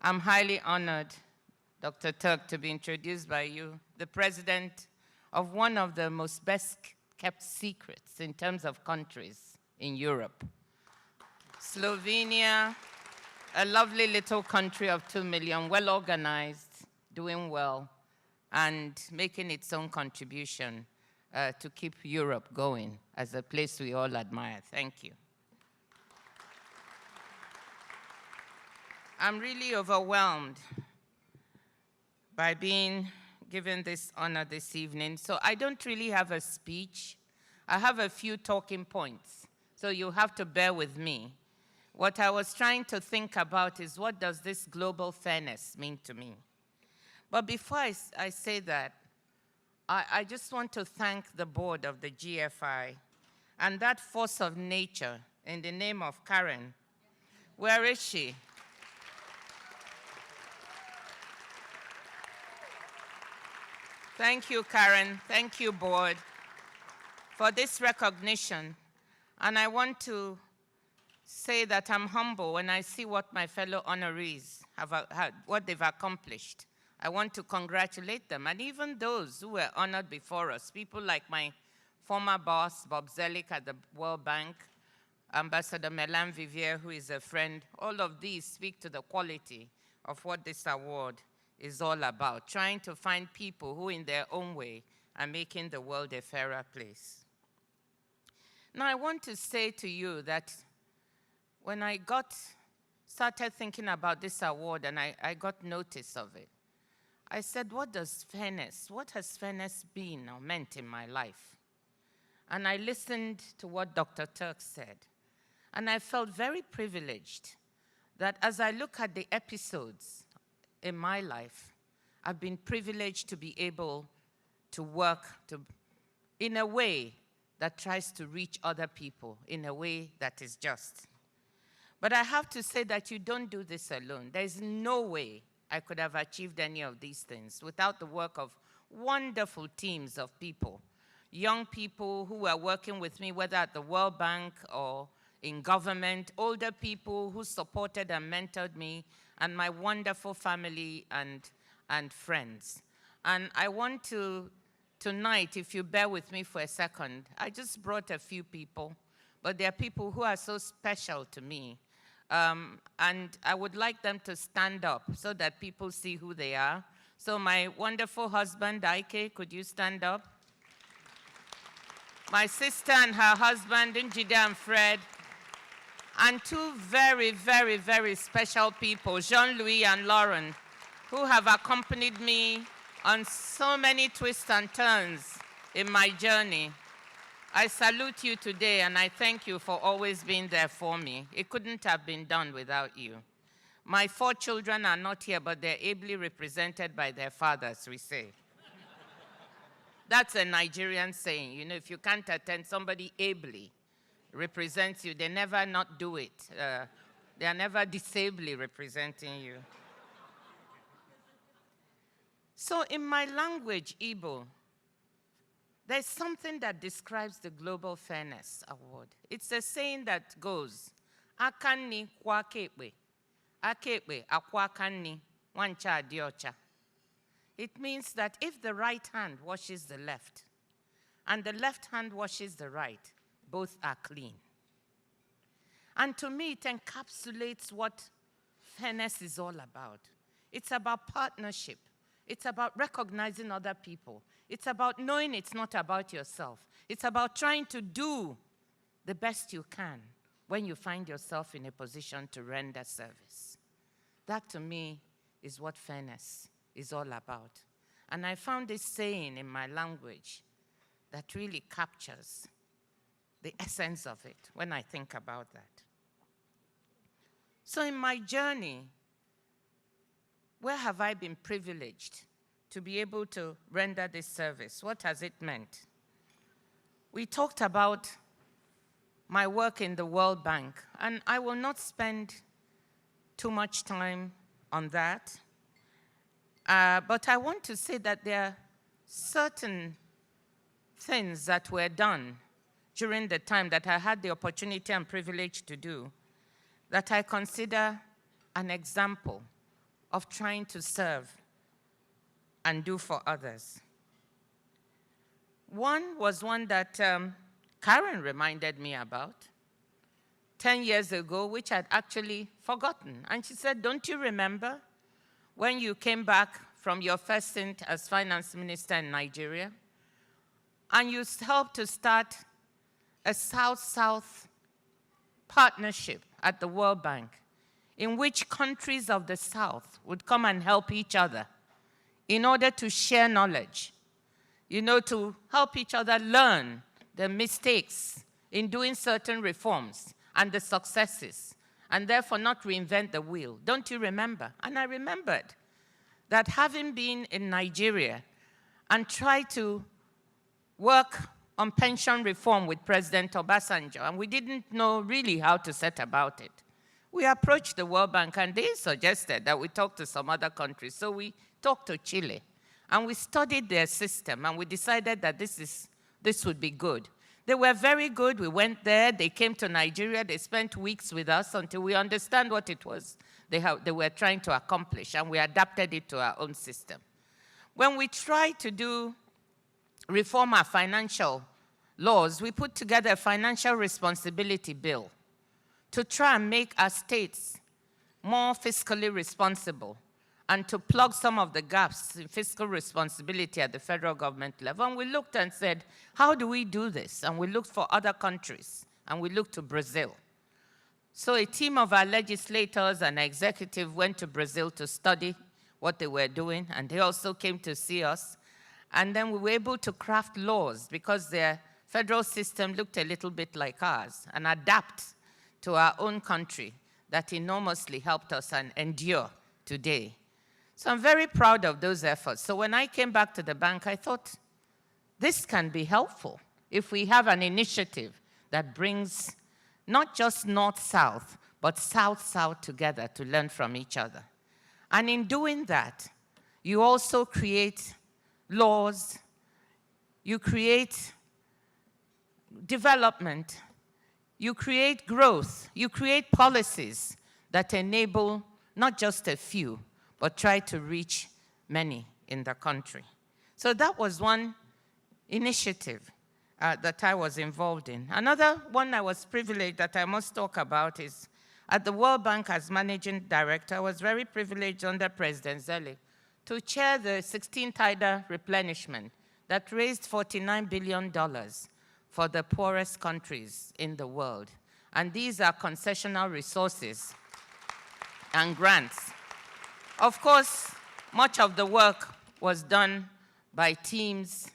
I'm highly honored, Dr. Turk, to be introduced by you, the president of one of the most best-kept secrets in terms of countries in Europe. Slovenia, a lovely little country of 2 million, well-organized, doing well, and making its own contribution to keep Europe going as a place we all admire. Thank you. I'm really overwhelmed by being given this honor this evening. So I don't really have a speech. I have a few talking points, so you have to bear with me. What I was trying to think about is, what does this global fairness mean to me? But before I say that, I just want to thank the board of the GFI and that force of nature in the name of Karen. Where is she? Thank you, Karen. Thank you, board, for this recognition. And I want to say that I'm humble when I see what my fellow honorees what they've accomplished. I want to congratulate them, and even those who were honored before us, people like my former boss, Bob Zoellick at the World Bank, Ambassador Melan Vivier, who is a friend. All of these speak to the quality of what this award is all about, trying to find people who in their own way are making the world a fairer place. Now, I want to say to you that when I started thinking about this award and I got notice of it, I said, what has fairness been or meant in my life? And I listened to what Dr. Turk said. And I felt very privileged that as I look at the episodes in my life, I've been privileged to be able to work in a way that tries to reach other people in a way that is just. But I have to say that you don't do this alone. There's no way I could have achieved any of these things without the work of wonderful teams of people, young people who were working with me, whether at the World Bank or in government, older people who supported and mentored me, and my wonderful family and friends. And I want to, tonight, if you bear with me for a second, I just brought a few people, but there are people who are so special to me. And I would like them to stand up so that people see who they are. So my wonderful husband, Ike, could you stand up? My sister and her husband, Njide and Fred. And two very, very, very special people, Jean-Louis and Lauren, who have accompanied me on so many twists and turns in my journey. I salute you today, and I thank you for always being there for me. It couldn't have been done without you. My 4 children are not here, but they're ably represented by their fathers, we say. That's a Nigerian saying. You know, if you can't attend, somebody ably represents you. They never not do it. They are never disably representing you. So in my language, Igbo, there's something that describes the Global Fairness Award. It's a saying that goes, Akanni kwa kekpe, akekpe akwa akanni, wancha adiocha. It means that if the right hand washes the left, and the left hand washes the right, both are clean. And to me, it encapsulates what fairness is all about. It's about partnership. It's about recognizing other people. It's about knowing it's not about yourself. It's about trying to do the best you can when you find yourself in a position to render service. That, to me, is what fairness is all about. And I found this saying in my language that really captures the essence of it when I think about that. So in my journey, where have I been privileged to be able to render this service? What has it meant? We talked about my work in the World Bank, and I will not spend too much time on that. But I want to say that there are certain things that were done during the time that I had the opportunity and privilege to do that I consider an example of trying to serve and do for others. One was one that Karen reminded me about 10 years ago, which I'd actually forgotten. And she said, don't you remember when you came back from your first stint as finance minister in Nigeria, and you helped to start a South-South partnership at the World Bank, in which countries of the South would come and help each other in order to share knowledge, you know, to help each other learn the mistakes in doing certain reforms and the successes, and therefore not reinvent the wheel. Don't you remember? And I remembered that having been in Nigeria and tried to work on pension reform with President Obasanjo, and we didn't know really how to set about it. We approached the World Bank, and they suggested that we talk to some other countries. So we talked to Chile, and we studied their system, and we decided that this would be good. They were very good. We went there. They came to Nigeria. They spent weeks with us until we understand what it was they were trying to accomplish, and we adapted it to our own system. When we tried to reform our financial laws, we put together a financial responsibility bill to try and make our states more fiscally responsible and to plug some of the gaps in fiscal responsibility at the federal government level. And we looked and said, how do we do this? And we looked for other countries, and we looked to Brazil. So a team of our legislators and executive went to Brazil to study what they were doing, and they also came to see us. And then we were able to craft laws because their federal system looked a little bit like ours and adapt to our own country that enormously helped us and endure today. So I'm very proud of those efforts. So when I came back to the bank, I thought, this can be helpful if we have an initiative that brings not just North-South, but South-South together to learn from each other. And in doing that, you also create laws, you create development, you create growth, you create policies that enable not just a few, but try to reach many in the country. So that was one initiative that I was involved in. Another one I was privileged that I must talk about is at the World Bank as managing director. I was very privileged under President Zelle to chair the 16th IDA replenishment that raised $49 billion for the poorest countries in the world. And these are concessional resources and grants. Of course, much of the work was done by teams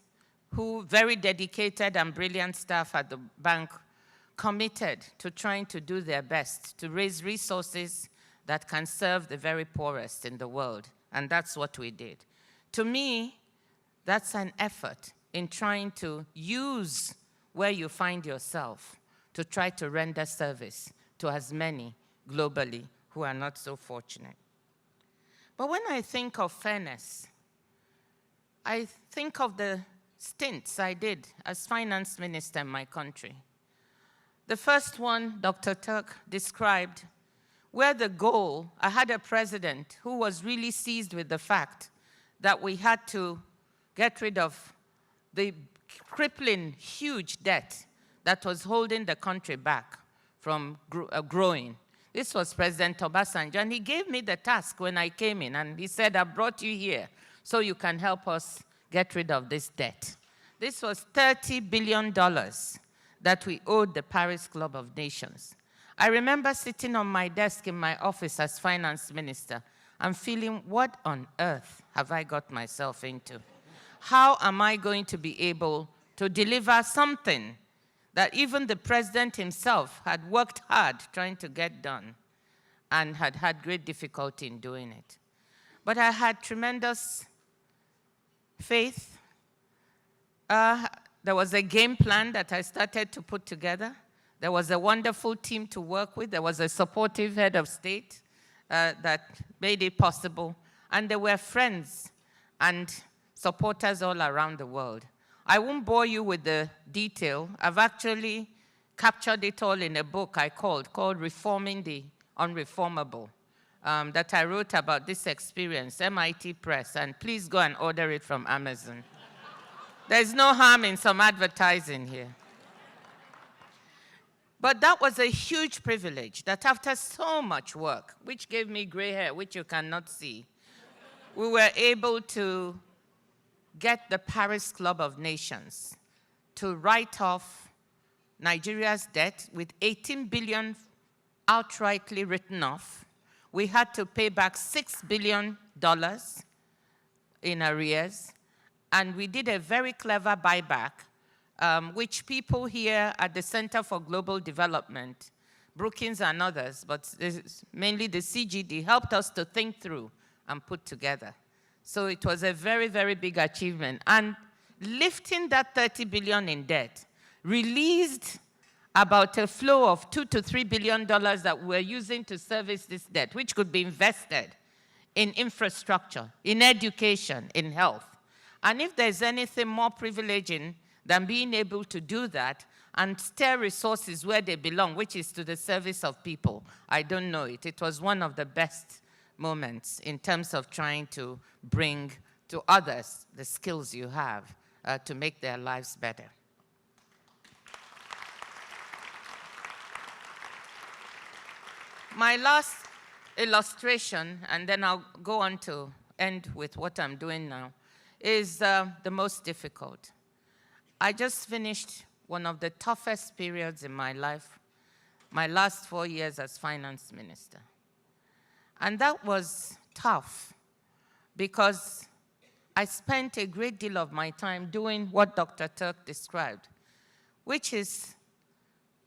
who, very dedicated and brilliant staff at the bank, committed to trying to do their best to raise resources that can serve the very poorest in the world. And that's what we did. To me, that's an effort in trying to use where you find yourself to try to render service to as many globally who are not so fortunate. But when I think of fairness, I think of the stints I did as finance minister in my country. The first one, Dr. Turk described, where the goal, I had a president who was really seized with the fact that we had to get rid of the crippling, huge debt that was holding the country back from growing. This was President Obasanjo, and he gave me the task when I came in, and he said, I brought you here so you can help us get rid of this debt. This was $30 billion that we owed the Paris Club of Nations. I remember sitting on my desk in my office as finance minister and feeling, what on earth have I got myself into? How am I going to be able to deliver something that even the president himself had worked hard trying to get done and had had great difficulty in doing it? But I had tremendous faith. There was a game plan that I started to put together. There was a wonderful team to work with. There was a supportive head of state that made it possible. And there were friends and supporters all around the world. I won't bore you with the detail. I've actually captured it all in a book I called Reforming the Unreformable, that I wrote about this experience, MIT Press, and please go and order it from Amazon. There's no harm in some advertising here. But that was a huge privilege that after so much work, which gave me gray hair, which you cannot see, we were able to get the Paris Club of Nations to write off Nigeria's debt with 18 billion outrightly written off. We had to pay back $6 billion in arrears, and we did a very clever buyback, which people here at the Center for Global Development, Brookings and others, but mainly the CGD, helped us to think through and put together. So it was a very, very big achievement. And lifting that 30 billion in debt released about a flow of $2 to $3 billion that we're using to service this debt, which could be invested in infrastructure, in education, in health. And if there's anything more privileging than being able to do that and steer resources where they belong, which is to the service of people, I don't know it. It was one of the best moments in terms of trying to bring to others the skills you have to make their lives better. My last illustration, and then I'll go on to end with what I'm doing now, is the most difficult. I just finished one of the toughest periods in my life, my last 4 years as finance minister. And that was tough because I spent a great deal of my time doing what Dr. Turk described, which is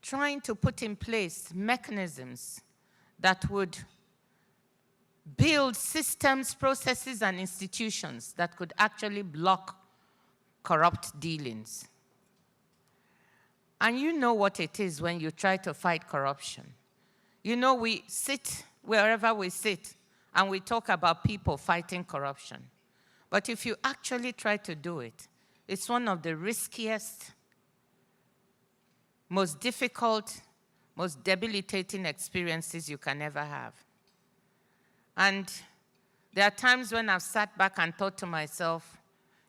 trying to put in place mechanisms that would build systems, processes, and institutions that could actually block corrupt dealings. And you know what it is when you try to fight corruption. You know, we sit wherever we sit and we talk about people fighting corruption. But if you actually try to do it, it's one of the riskiest, most difficult, most debilitating experiences you can ever have. And there are times when I've sat back and thought to myself,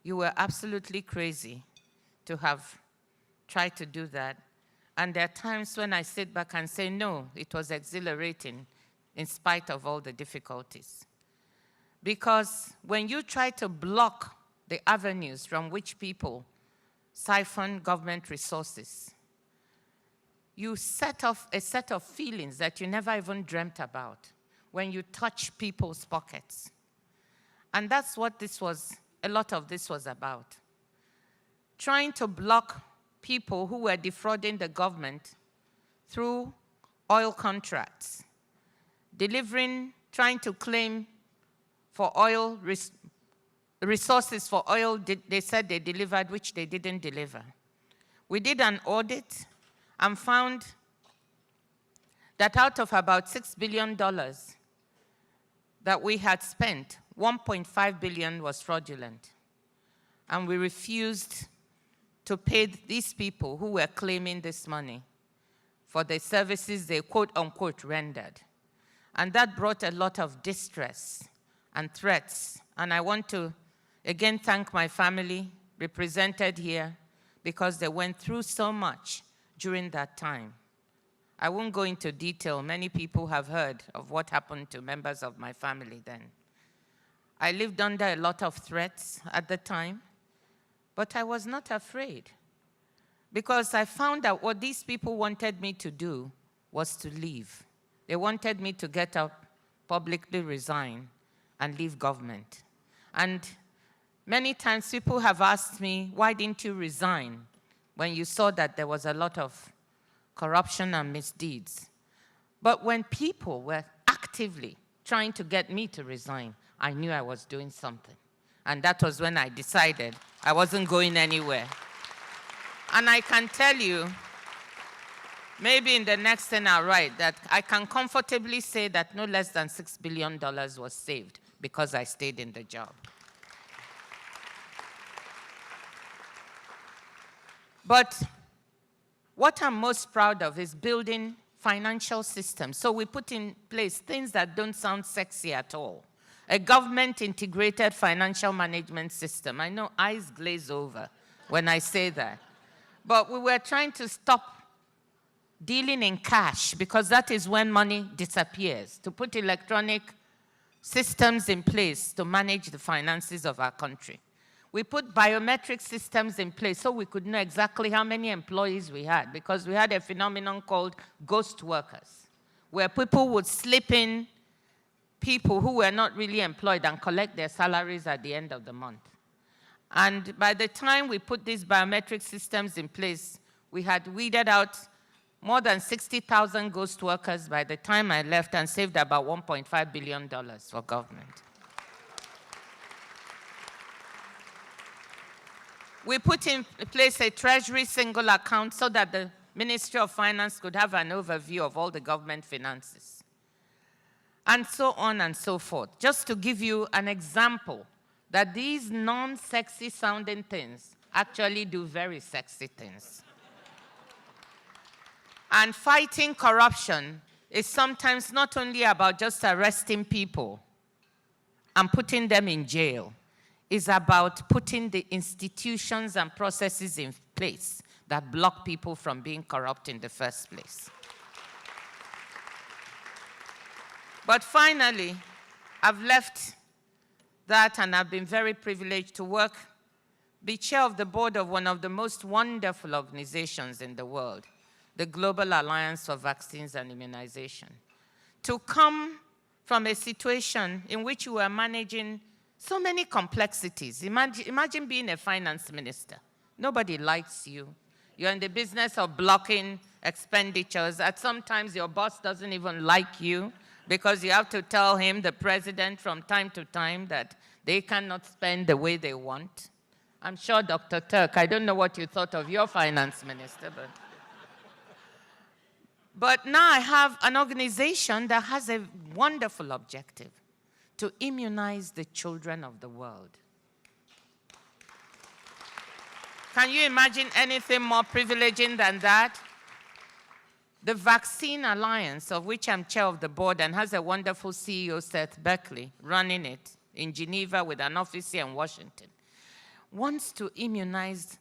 you were absolutely crazy to have tried to do that. And there are times when I sit back and say, no, it was exhilarating in spite of all the difficulties. Because when you try to block the avenues from which people siphon government resources, you set off a set of feelings that you never even dreamt about when you touch people's pockets. And that's what a lot of this was about. Trying to block people who were defrauding the government through oil contracts, trying to claim for oil, resources for oil they said they delivered, which they didn't deliver. We did an audit and found that out of about $6 billion that we had spent, 1.5 billion was fraudulent. And we refused to pay these people who were claiming this money for the services they quote-unquote rendered. And that brought a lot of distress and threats. And I want to again thank my family represented here because they went through so much during that time. I won't go into detail. Many people have heard of what happened to members of my family then. I lived under a lot of threats at the time, but I was not afraid because I found that what these people wanted me to do was to leave. They wanted me to get up, publicly resign, and leave government. And many times people have asked me, why didn't you resign when you saw that there was a lot of corruption and misdeeds? But when people were actively trying to get me to resign, I knew I was doing something. And that was when I decided I wasn't going anywhere. And I can tell you, maybe in the next thing I'll write, that I can comfortably say that no less than $6 billion was saved because I stayed in the job. But what I'm most proud of is building financial systems. So we put in place things that don't sound sexy at all. A government-integrated financial management system. I know eyes glaze over when I say that. But we were trying to stop dealing in cash because that is when money disappears, to put electronic systems in place to manage the finances of our country. We put biometric systems in place so we could know exactly how many employees we had because we had a phenomenon called ghost workers, where people would slip in people who were not really employed and collect their salaries at the end of the month. And by the time we put these biometric systems in place, we had weeded out more than 60,000 ghost workers by the time I left and saved about $1.5 billion for government. We put in place a treasury single account so that the Ministry of Finance could have an overview of all the government finances. And so on and so forth. Just to give you an example that these non-sexy sounding things actually do very sexy things. And fighting corruption is sometimes not only about just arresting people and putting them in jail. It's about putting the institutions and processes in place that block people from being corrupt in the first place. But finally, I've left that and I've been very privileged to be chair of the board of one of the most wonderful organizations in the world, the Global Alliance for Vaccines and Immunization. To come from a situation in which you are managing so many complexities. Imagine being a finance minister. Nobody likes you. You're in the business of blocking expenditures. At sometimes your boss doesn't even like you because you have to tell him, the president, from time to time that they cannot spend the way they want. I'm sure, Dr. Turk, I don't know what you thought of your finance minister, but now I have an organization that has a wonderful objective: to immunize the children of the world. Can you imagine anything more privileging than that? The Vaccine Alliance, of which I'm chair of the board and has a wonderful CEO, Seth Berkley, running it in Geneva with an office here in Washington, wants to immunize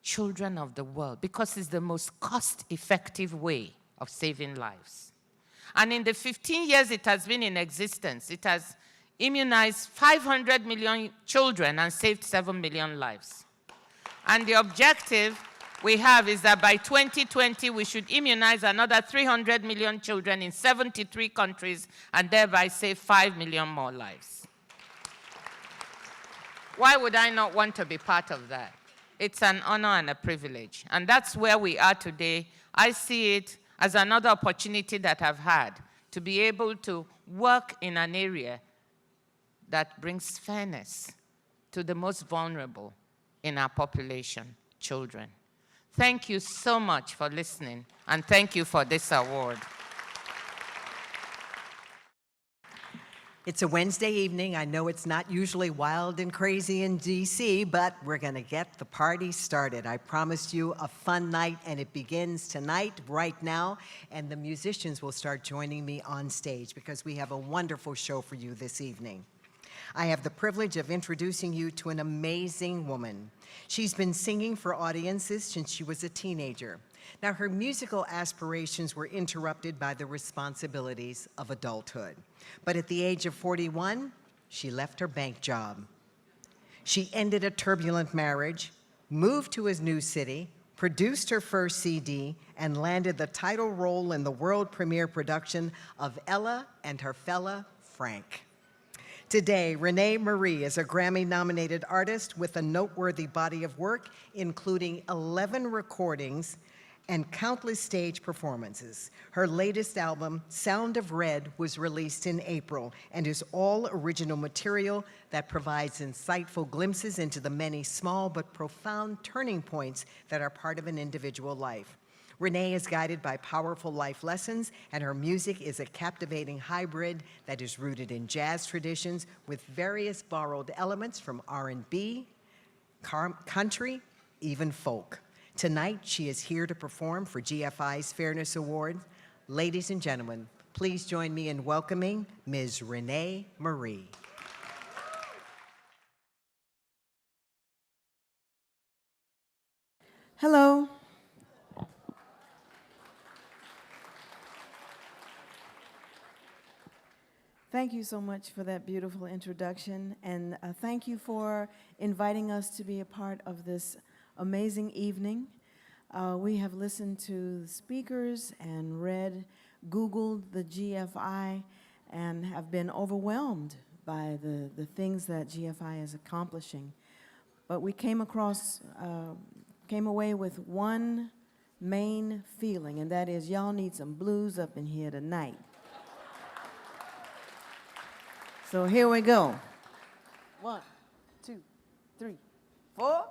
children of the world because it's the most cost-effective way of saving lives. And in the 15 years it has been in existence, it has immunized 500 million children and saved 7 million lives. And the objective we have is that by 2020, we should immunize another 300 million children in 73 countries and thereby save 5 million more lives. Why would I not want to be part of that? It's an honor and a privilege. And that's where we are today. I see it as another opportunity that I've had to be able to work in an area that brings fairness to the most vulnerable in our population, children. Thank you so much for listening, and thank you for this award. It's a Wednesday evening. I know it's not usually wild and crazy in DC, but we're going to get the party started. I promised you a fun night, and it begins tonight, right now, and the musicians will start joining me on stage because we have a wonderful show for you this evening. I have the privilege of introducing you to an amazing woman. She's been singing for audiences since she was a teenager. Now, her musical aspirations were interrupted by the responsibilities of adulthood. But at the age of 41, she left her bank job. She ended a turbulent marriage, moved to a new city, produced her first CD, and landed the title role in the world premiere production of Ella and Her Fella Frank. Today, Renee Marie is a Grammy-nominated artist with a noteworthy body of work, including 11 recordings and countless stage performances. Her latest album, Sound of Red, was released in April and is all original material that provides insightful glimpses into the many small but profound turning points that are part of an individual life. Renee is guided by powerful life lessons, and her music is a captivating hybrid that is rooted in jazz traditions with various borrowed elements from R&B, country, even folk. Tonight, she is here to perform for GFI's Fairness Award. Ladies and gentlemen, please join me in welcoming Ms. Renee Marie. Hello. Thank you so much for that beautiful introduction, and thank you for inviting us to be a part of this amazing evening. We have listened to the speakers and Googled the GFI, and have been overwhelmed by the things that GFI is accomplishing. But we came away with one main feeling, and that is y'all need some blues up in here tonight. So here we go. 1, 2, 3, 4.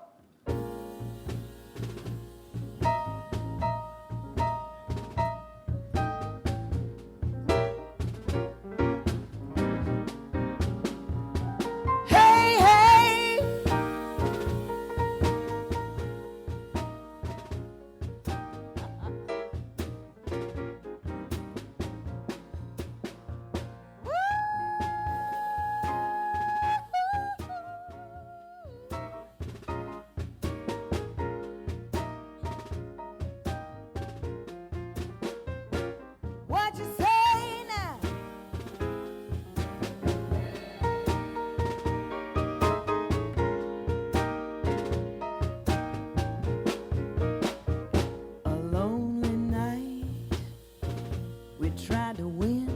tried to win.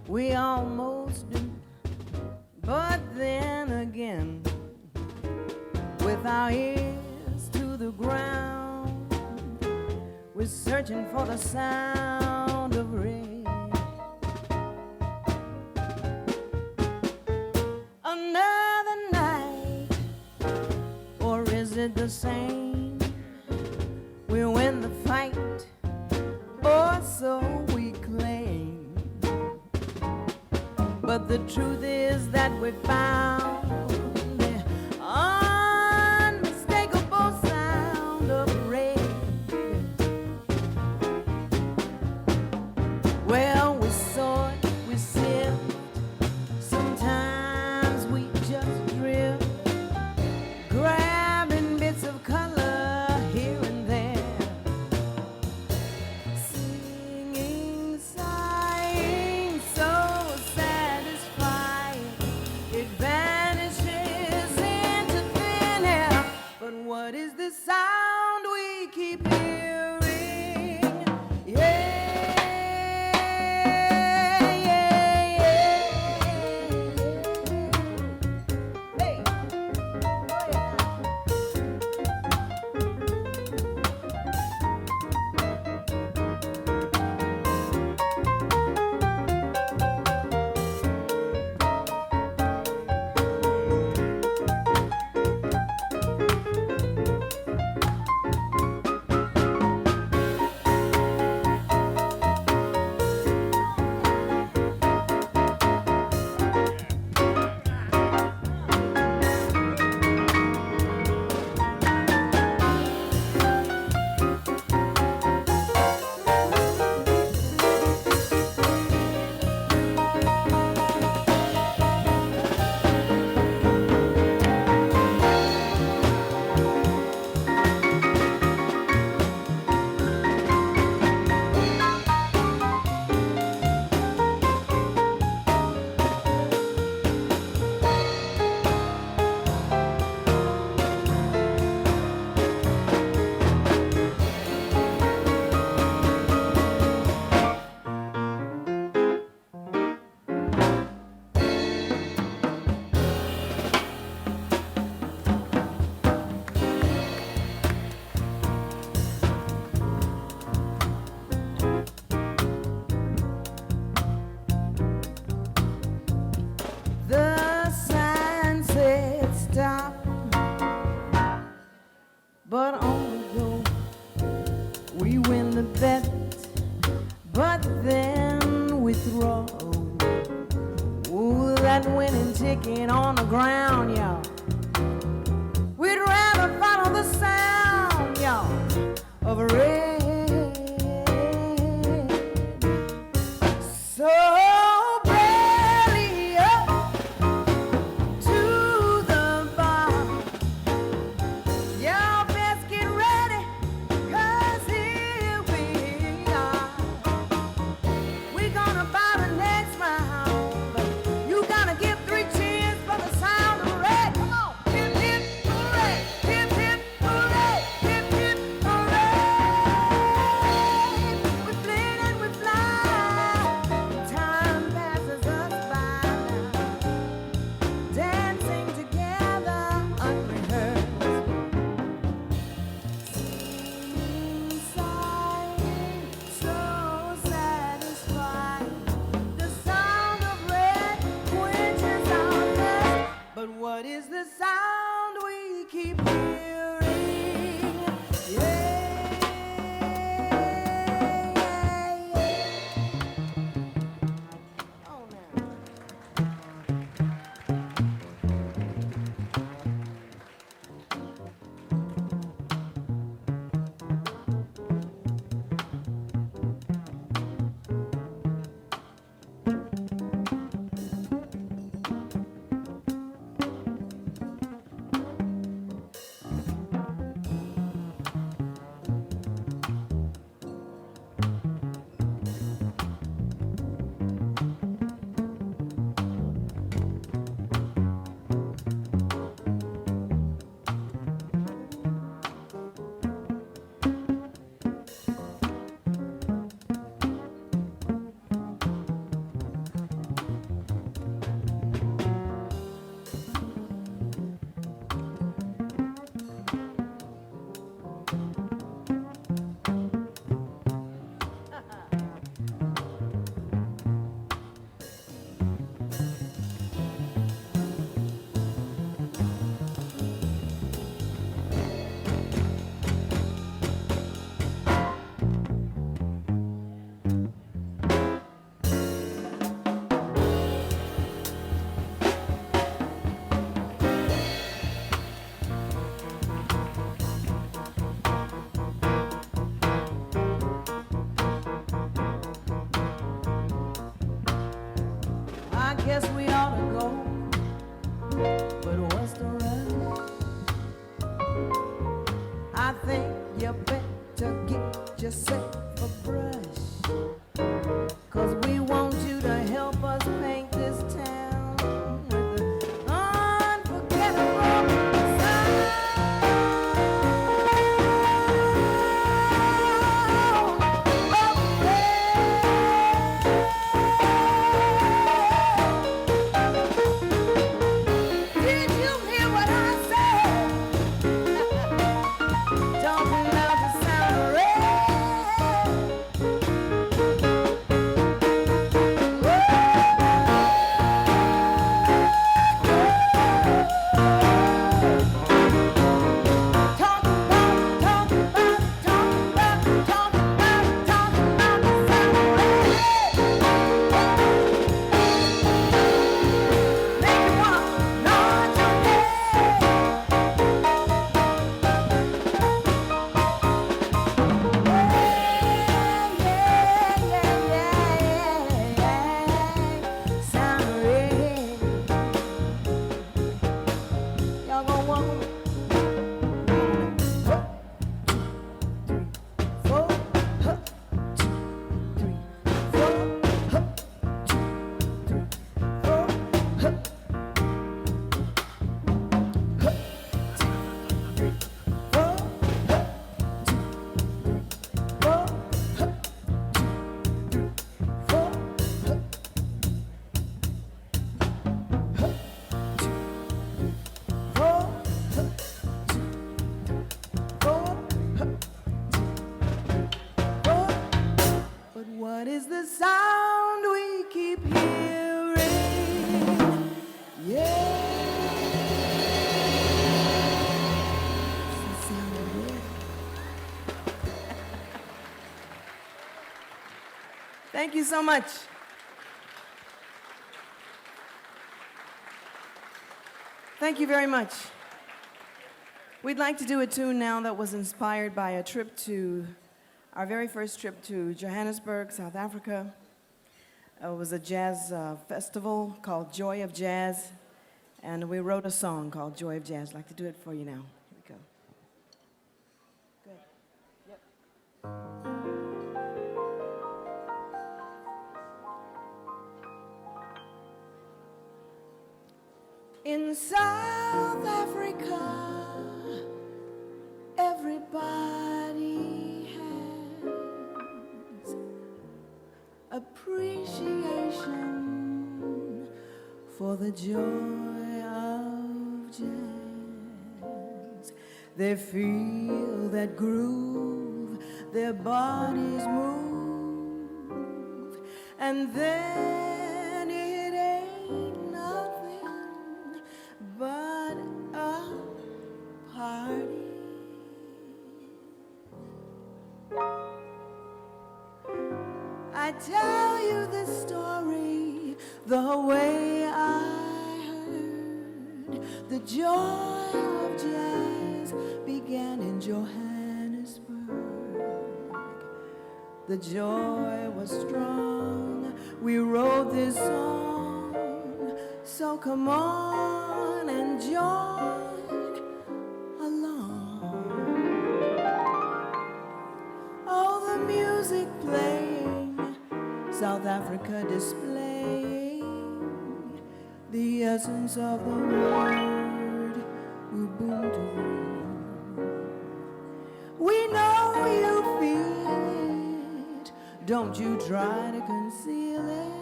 We almost do. But then again, with our ears to the ground, we're searching for the sound of rain. Another night, or is it the same? We win the fight, or so we claim. But the truth is that we found the unmistakable sound of rain. Well, we sort, we sift, sometimes we just drift, grabbing bits of color here and there, singing, sighing, so satisfying. It vanishes into thin air. But what is the sound we keep hearing? Yeah, yeah, yeah. Hey, oh yeah. The sign said stop, but on the go we win the bet, but then we throw. Ooh, that winning ticket on the ground, y'all. We'd rather follow the sound, y'all, of rain. So belly up to the bar. Y'all best get ready, 'cause here we are. We're gonna buy the next round. You gotta give 3 cheers for the sound of red. Come on. Hip, hip, hooray. Hip, hip, hooray. Hip, hip, hooray. guess we ought to go. But what's the rush? I think you better get yourself a brush. 'Cause we want you to help us paint this town with an unforgettable sound. Did you hear what I said? Talking about the sound of red. Y'all gonna want four, huh, two, three, four, huh, two, three, four, huh, huh, two, three, four, huh, two, three, four, huh, two, three, four, huh, but what is the sound we keep hearing? Yeah. It's the sound of red. Thank you so much. Thank you very much. We'd like to do a tune now that was inspired by a trip to, our very first trip to Johannesburg, South Africa. It was a jazz festival called Joy of Jazz, and we wrote a song called Joy of Jazz. I'd like to do it for you now. Here we go. Good. Yep. In South Africa, everybody has appreciation for the joy of jazz. They feel that groove, their bodies move, and then it ain't nothing but a party. I tell you this story the way I heard. The joy of jazz began in Johannesburg. The joy was strong. We wrote this song. So come on and join along. Oh, the music playing, South Africa displaying the essence of the word Ubuntu. We know you feel it, don't you try to conceal it.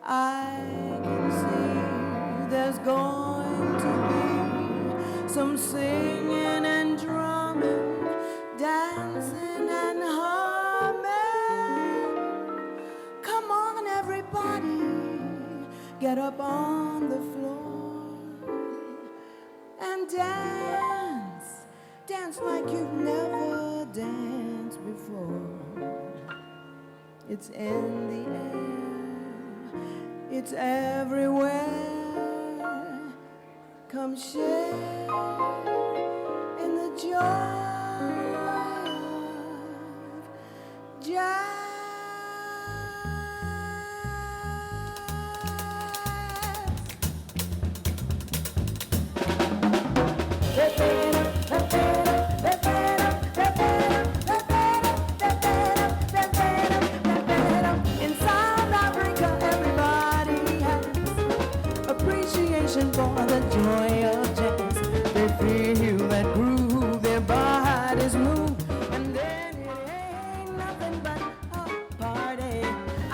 I can see there's going to be some singing and drumming, dancing and humming. Come on, everybody, get up on the floor and dance. Dance like you've never danced before. It's in the air. It's everywhere. Come share in the joy of jazz.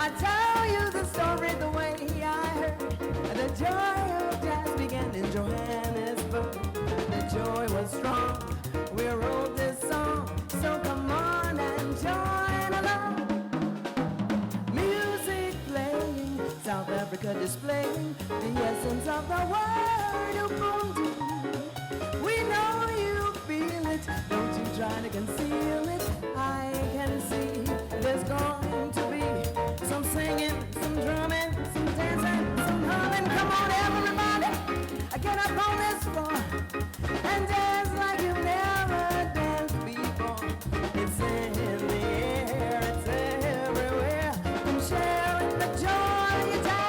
I tell you the story the way I heard. The joy of jazz began in Johannesburg. The joy was strong. We wrote this song, so come on and join along. Music playing, South Africa displaying the essence of the word Ubuntu. We know you feel it, don't you try to conceal it. I can see there's going to be some singing, some drumming, some dancing, some humming. Come on, everybody, get up on this floor and dance like you've never danced before. It's in the air, it's everywhere. Come sharing the joy of jazz.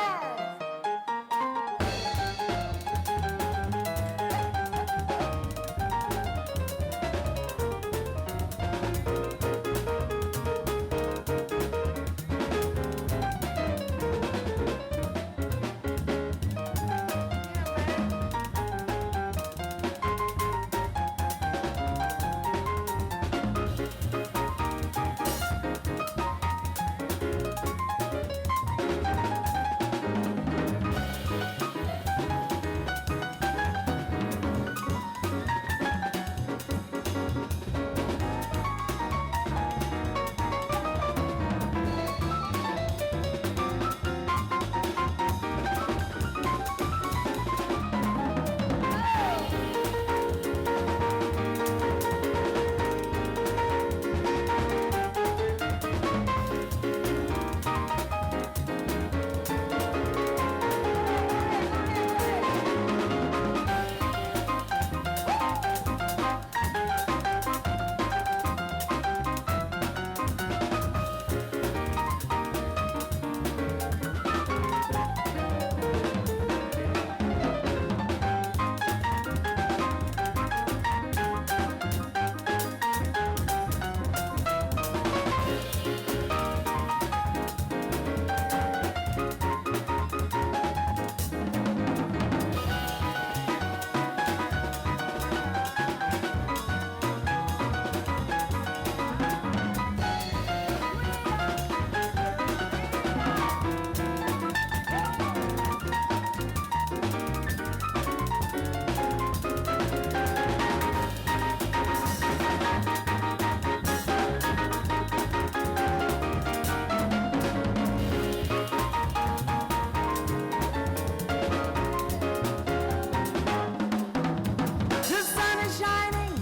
The sun is shining,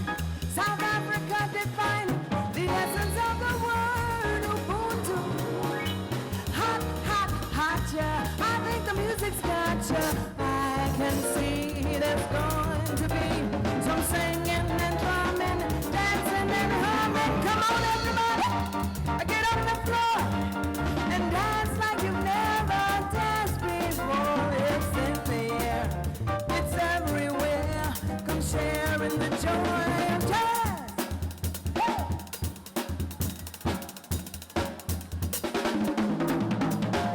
South Africa defining the essence of the word Ubuntu. Hot, hot, hot, yeah. I think the music's got ya. I can see there's going to be some singing and drumming, dancing and humming. Come on, everybody, get on the floor and dance like you've never danced before. It's in the air, it's everywhere. Come sharing the joy of jazz.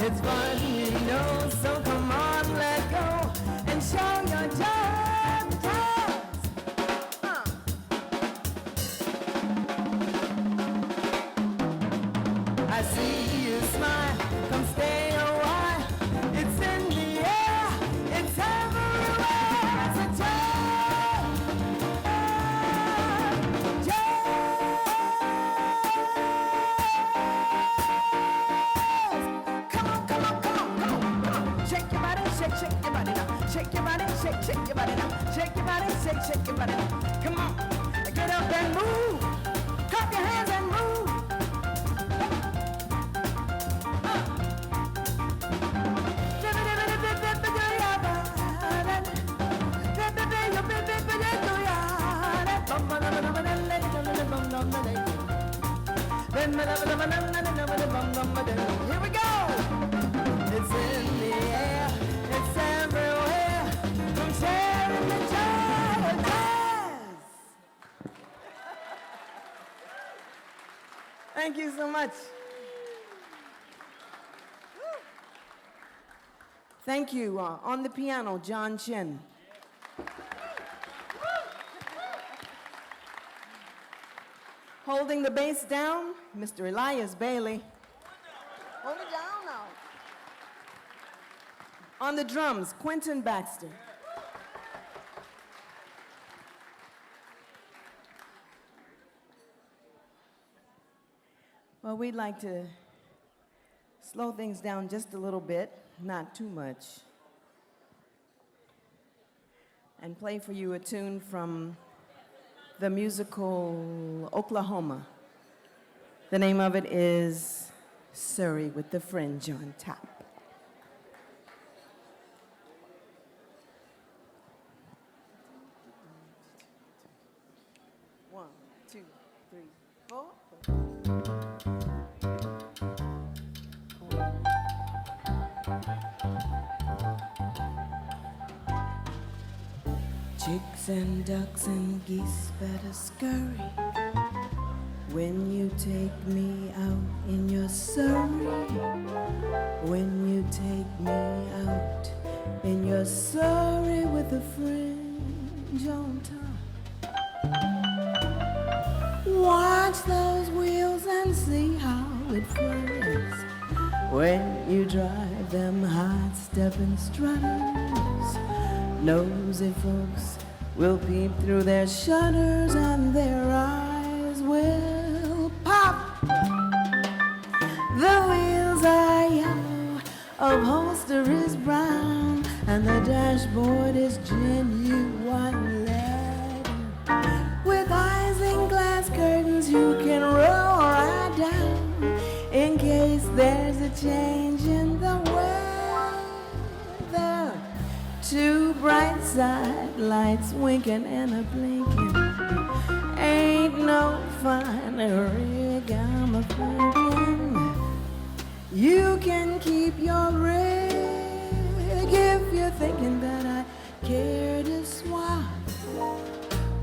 It's fun, you know, so come on, let go and show your joy of jazz. I see you smile, come stay a while. It's in the air, it's everywhere. It's a joy, jazz. Come on, come on, come on, come on, come on. Shake your body, shake your body now. Shake your body, shake your body now. Shake your body, shake your body now. Come on, get up and move. Clap your hands and move. Here we go. It's in the air, it's everywhere. Come sharing the joy of jazz. Thank you so much. Thank you. On the piano, John Chin. Holding the bass down, Mr. Elias Bailey. Hold it down now. On the drums, Quentin Baxter. Well, we'd like to slow things down just a little bit, not too much, and play for you a tune from the musical Oklahoma. The name of it is Surrey with the Fringe on Top. One, two, three, four. Chicks and ducks and geese better scurry when you take me out in your Surrey. When you take me out in your Surrey with a fringe on top. Watch those wheels and see how it whirs when you drive them high-stepping strutters. Nosy folks will peep through their shutters and their eyes will pop. The wheels are yellow, upholster is brown, and the dashboard is genuine leather. With eyes in glass curtains you can roll right down in case there's a change in the weather. Two bright side lights winking and a blinking. Ain't no fine rig, I'm a thinking. You can keep your rig if you're thinking that I care to swap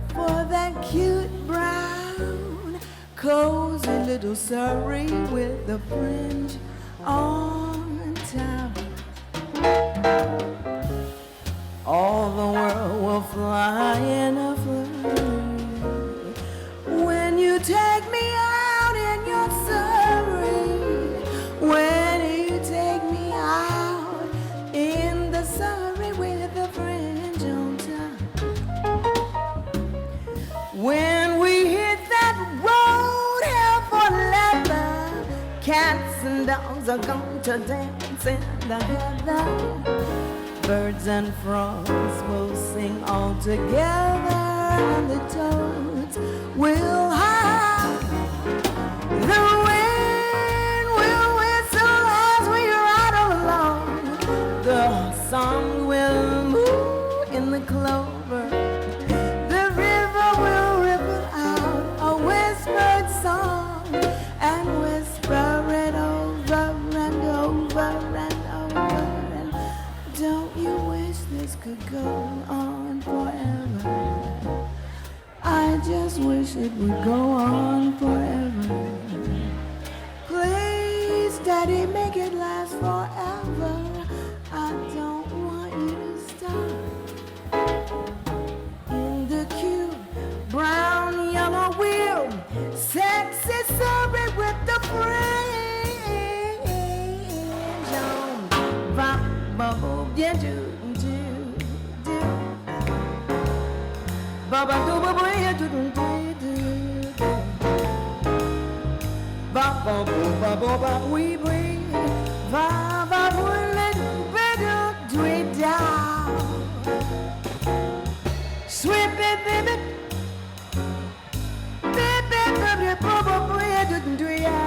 for that cute brown cozy little Surrey with the fringe on top. All the world will fly in a flurry when you take me out in your Surrey. When you take me out in the Surrey with the fringe on top. When we hit that road hell for leather, cats and dogs are going to dance in the heather. Birds and frogs will sing all together, and the toads will howl. The wind will whistle as we rattle along. The sun will move in the clover. The river will ripple out a whispered song and whisper it over and over and over. Don't you wish this could go on forever? I just wish it would go on forever. Please, Daddy, make it last forever. I don't want you to stop. In the cute brown yellow wheel, sexy Surrey with the fringe on. Bubble, yeah, do. Baba do baba yeah do. Baba baba we breathe. Baba let better do it down. Sweet baby, baby, baba yeah do down.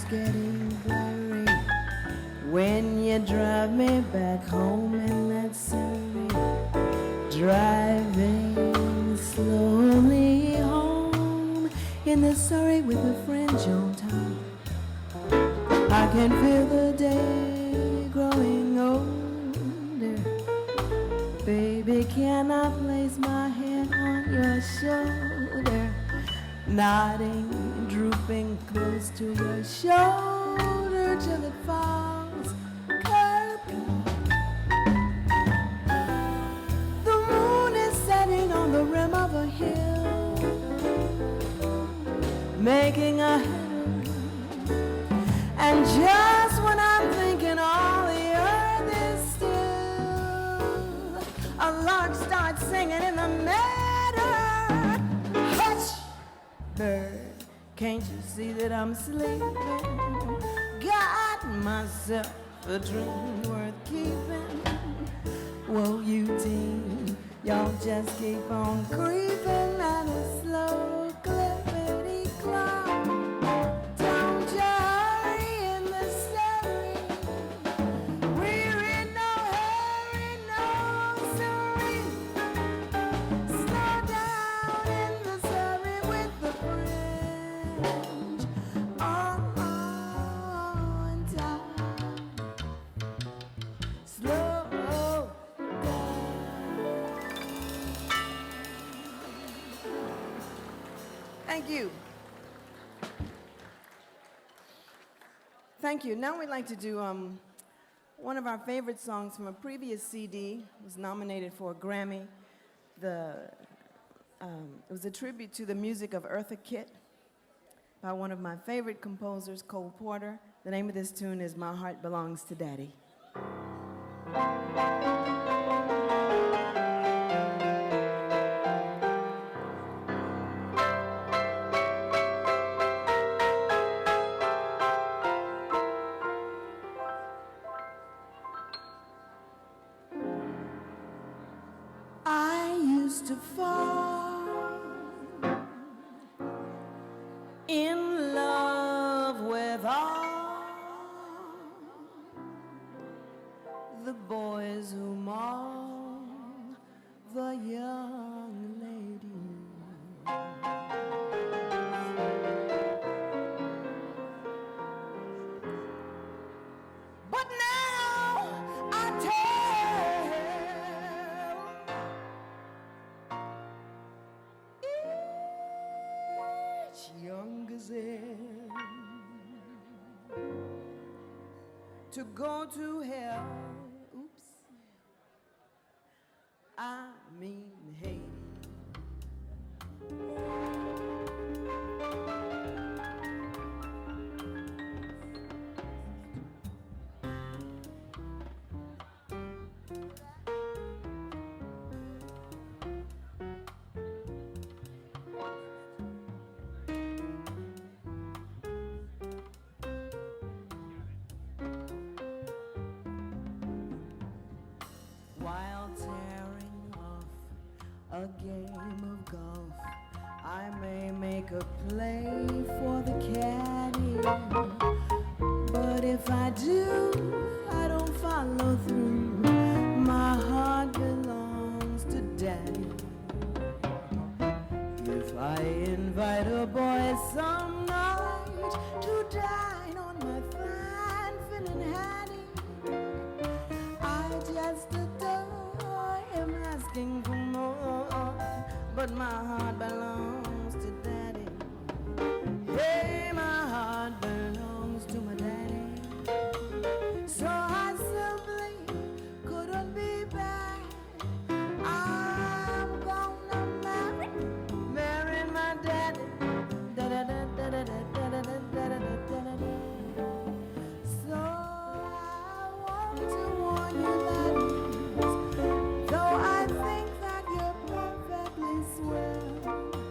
getting blurry when you drive me back home in that Surrey, driving slowly home in the Surrey with a French on top. I can feel the day growing older. Baby, can I place my hand on your shoulder? Nodding, drooping close to your shoulder till it falls curving. The moon is setting on the rim of a hill, making a header. And just when I'm thinking all the earth is still, a lark starts singing in the meadow. Hush, bird, can't you see that I'm sleeping? Got myself a dream worth keeping. Whoa, you teen, y'all just keep on creeping at a slow clippity clop. Don't you hurry in the Surrey. We're in no hurry, no Surrey. Slow down in the Surrey with the French on top. Slow down. Thank you. Thank you. Now we'd like to do one of our favorite songs from a previous CD. It was nominated for a Grammy. It was a tribute to the music of Eartha Kitt by one of my favorite composers, Cole Porter. The name of this tune is My Heart Belongs to Daddy. I used to fall in love with all the boys who maul the young ladies. But now I tell each young gazelle to go to hell. Oops. I mean Hades. While tearing off a game of golf, I may make a play for the caddy. But if I do, I don't follow through. My heart belongs to Daddy. If I invite a boy some night to dine on my fine Finn and Hattie, I just adore him asking for more, but my heart belongs to Daddy. Hey, my heart belongs to my daddy. So I simply couldn't be bad. I'm gonna marry my daddy. Da-da-da-da-da-da-da-da-da-da-da-da-da. So I want to warn you, laddies, though I think that you're perfectly swell,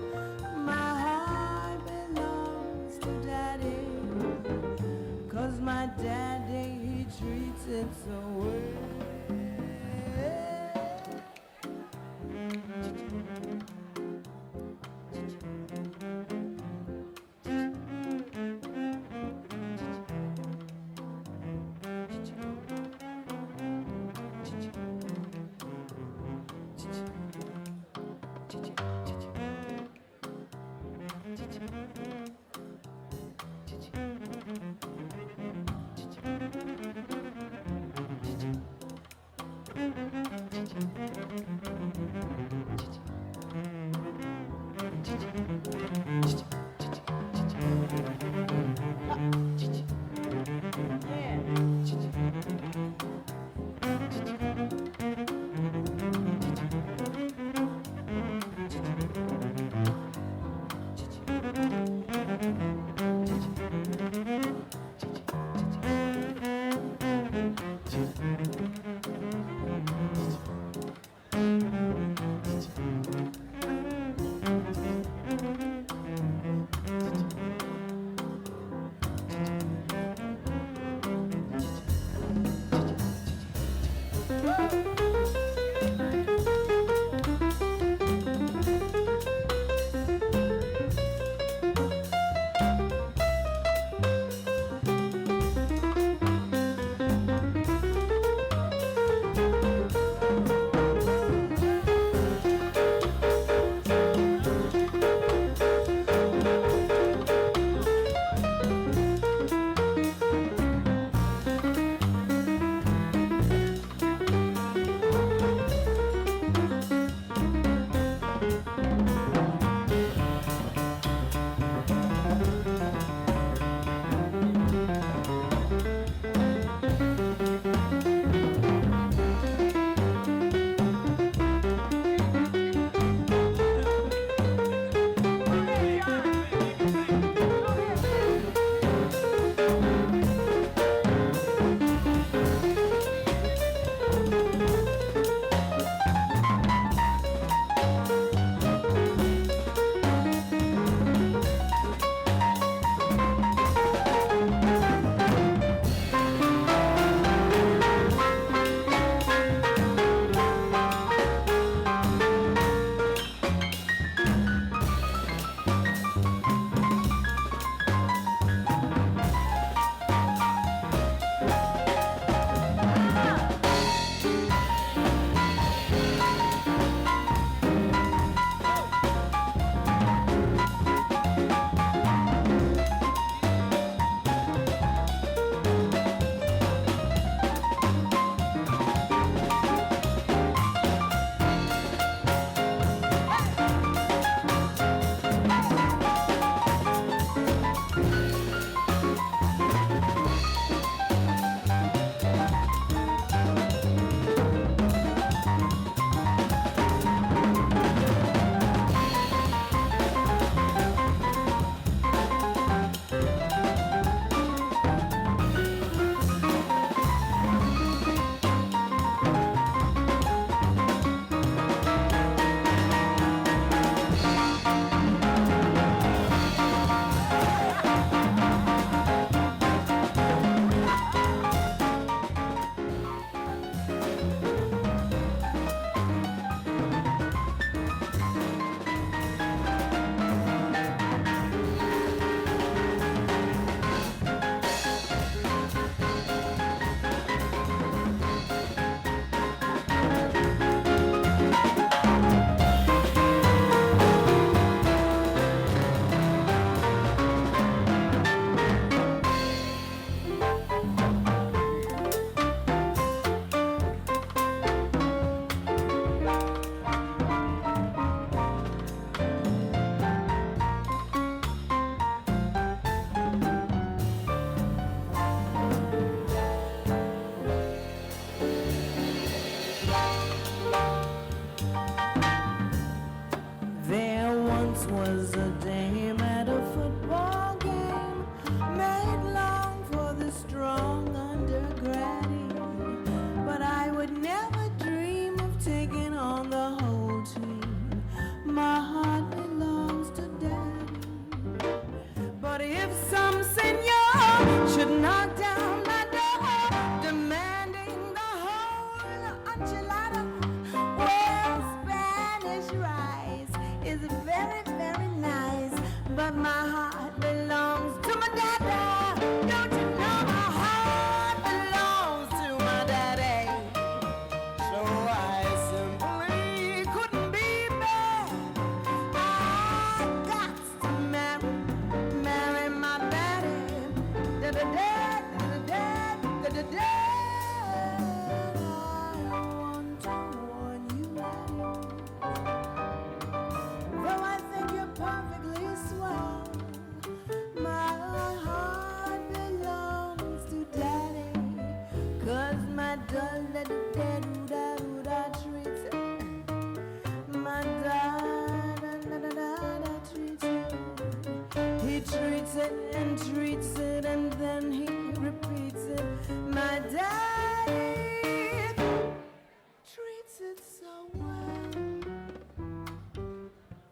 treats it and treats it, and then he repeats it. My daddy treats it so well.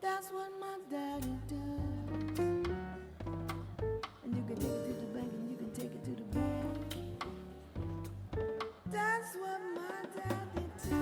That's what my daddy does. And you can take it to the bank, and you can take it to the bank. That's what my daddy does.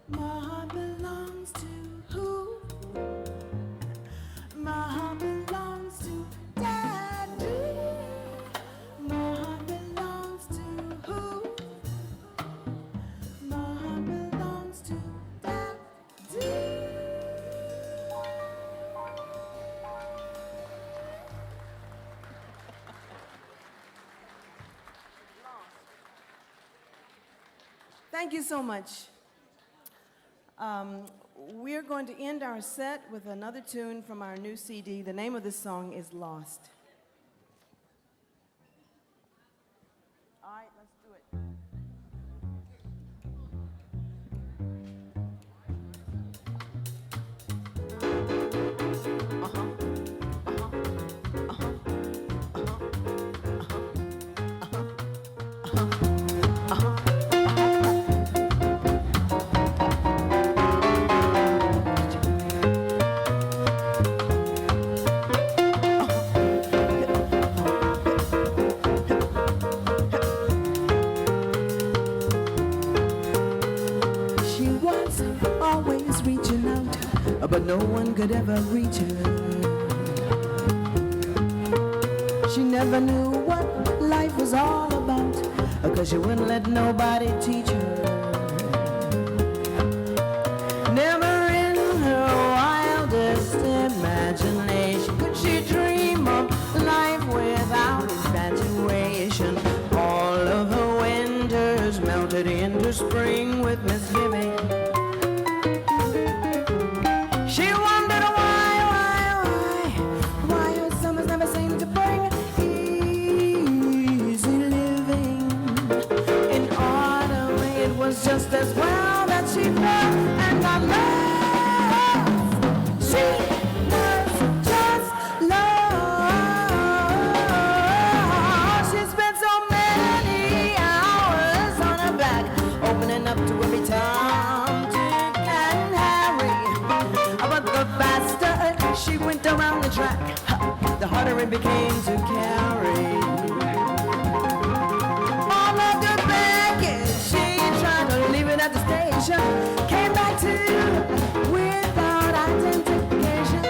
My heart belongs to who? My heart belongs to Daddy. My heart belongs to who? My heart belongs to Daddy. Thank you so much. We're going to end our set with another tune from our new CD. The name of this song is Lost. All right, let's do it. She was always reaching out, but no one could ever reach her. She never knew what life was all about, because she wouldn't let nobody teach her. Never in her wildest imagination could she dream of life without infatuation. All of her winters melted into spring with misgiving. She wondered why her summers never seemed to bring easy living. In autumn it was just as well that she fell and got lost. She was just lost. She spent so many hours on her back, opening up to every Tom, Dick, and Harry. But the faster she went around the track, the harder it became to carry. All of the baggage, she tried to leave it at the station, came back to without identification.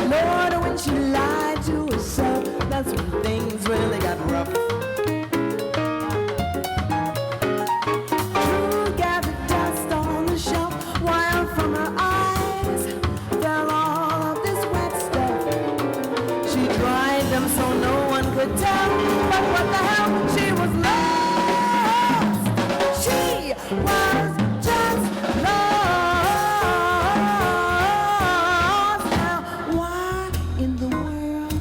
Lord, when she lied to herself, that's when things really got rough. Drew gathered dust on the shelf, while from her eyes fell all of this wet stuff. She dried them so no one could tell, but what the hell, she was lost. She was just lost. Now, why in the world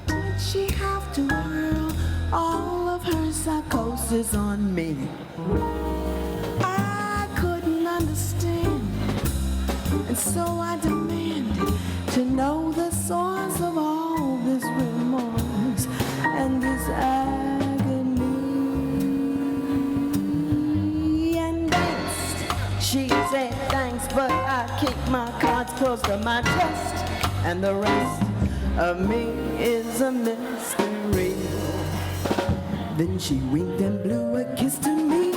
would she have to whirl all of her psychosis on me? I couldn't understand, and so I demanded to know the source of all this remorse and this agony. And next, she said thanks, but I keep my cards close to my chest, and the rest of me is a mystery. Then she winked and blew a kiss to me.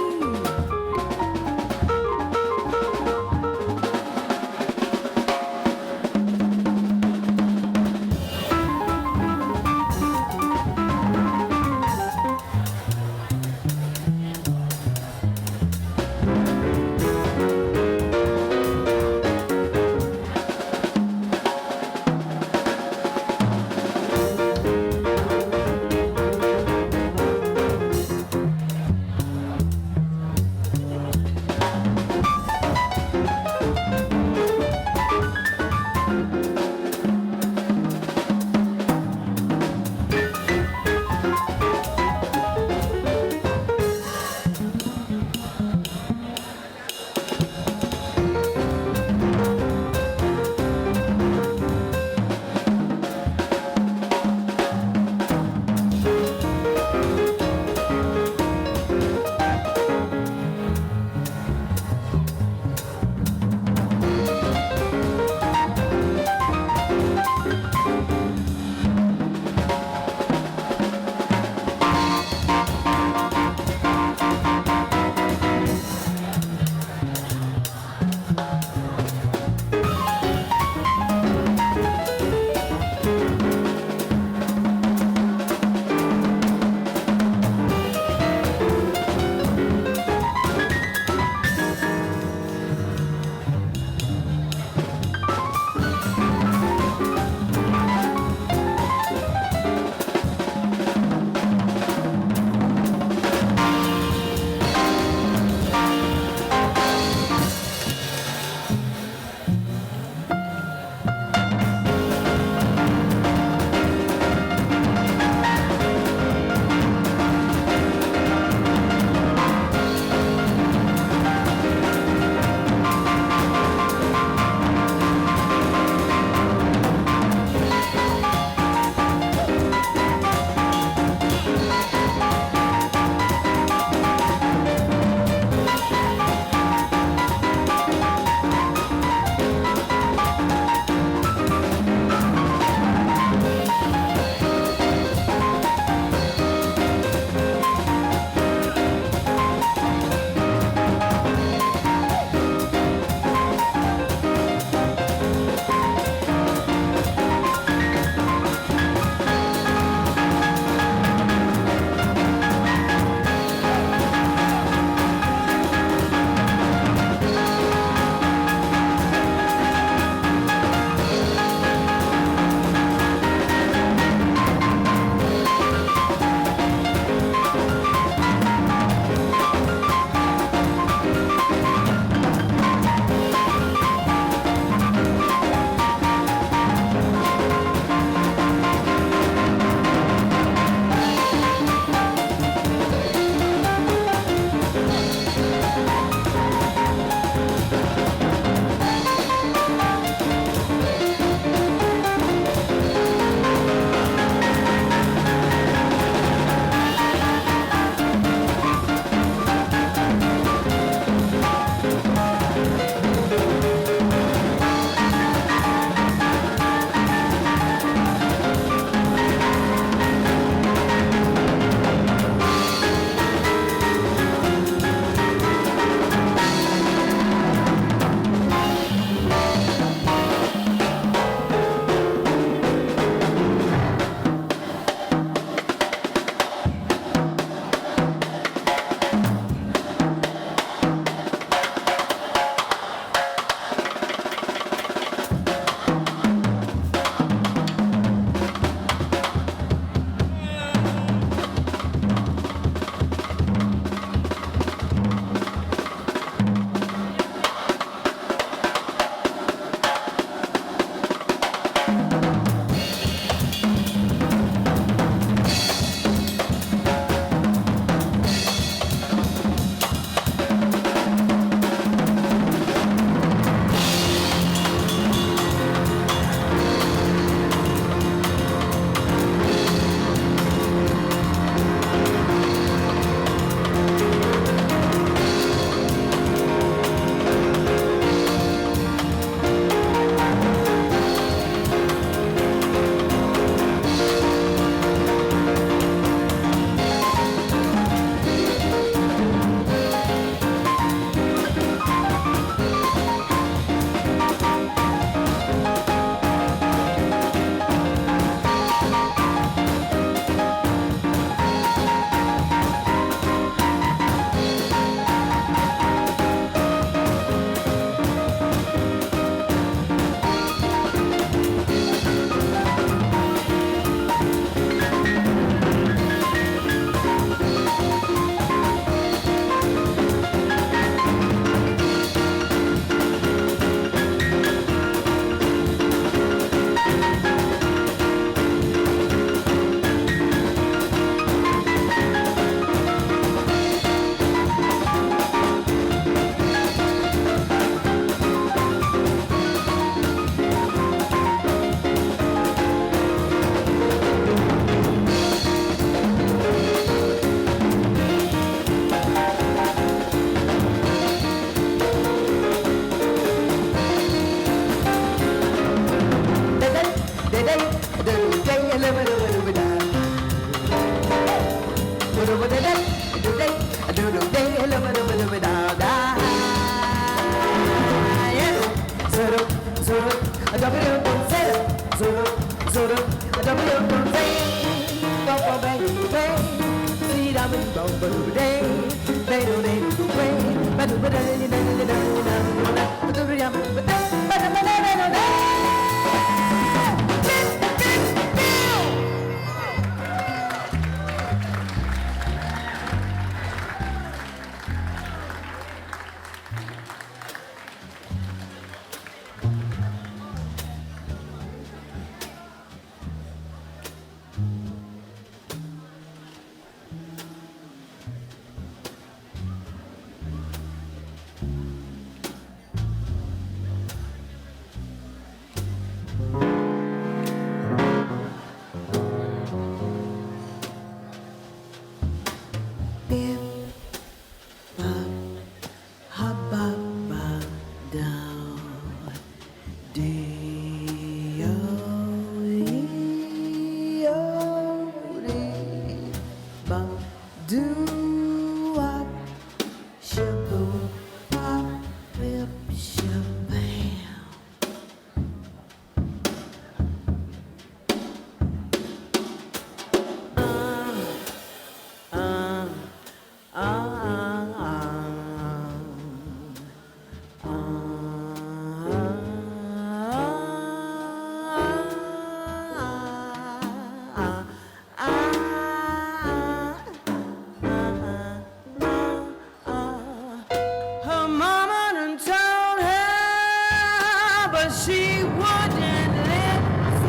Her mama done told her, but she wouldn't listen.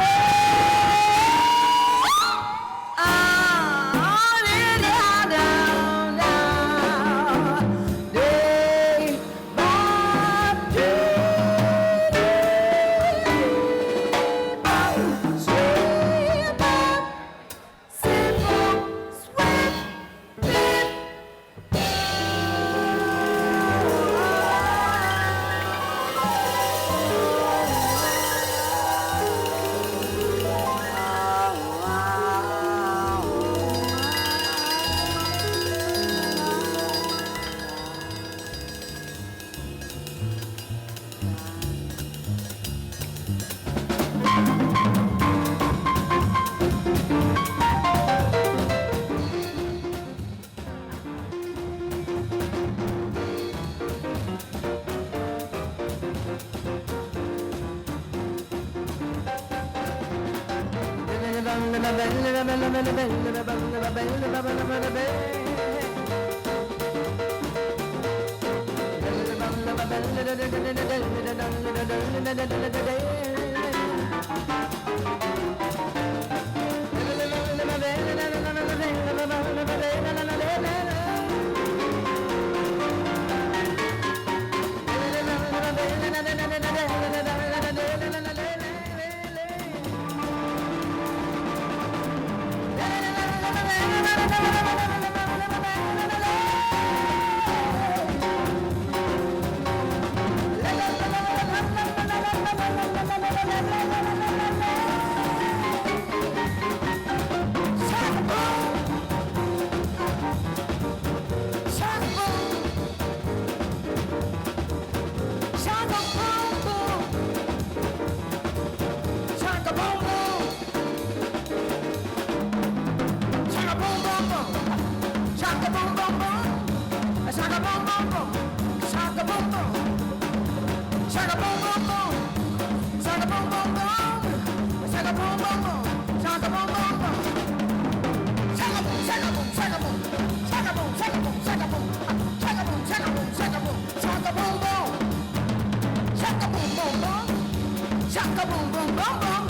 Ah, down, down, down, day by day, sweet but simple, sweet. Shaka boom, boom, boom, boom,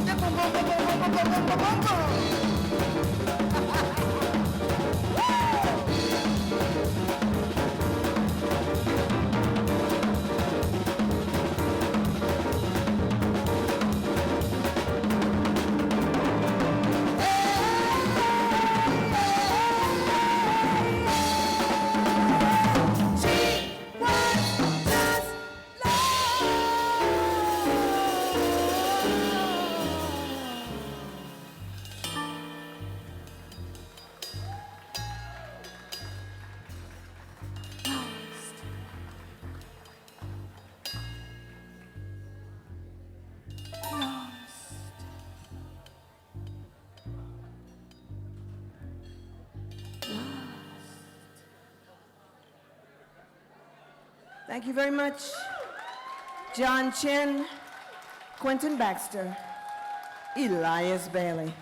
boom, boom, boom, boom, boom, boom, boom, boom, boom. Thank you very much. John Chin, Quentin Baxter, Elias Bailey.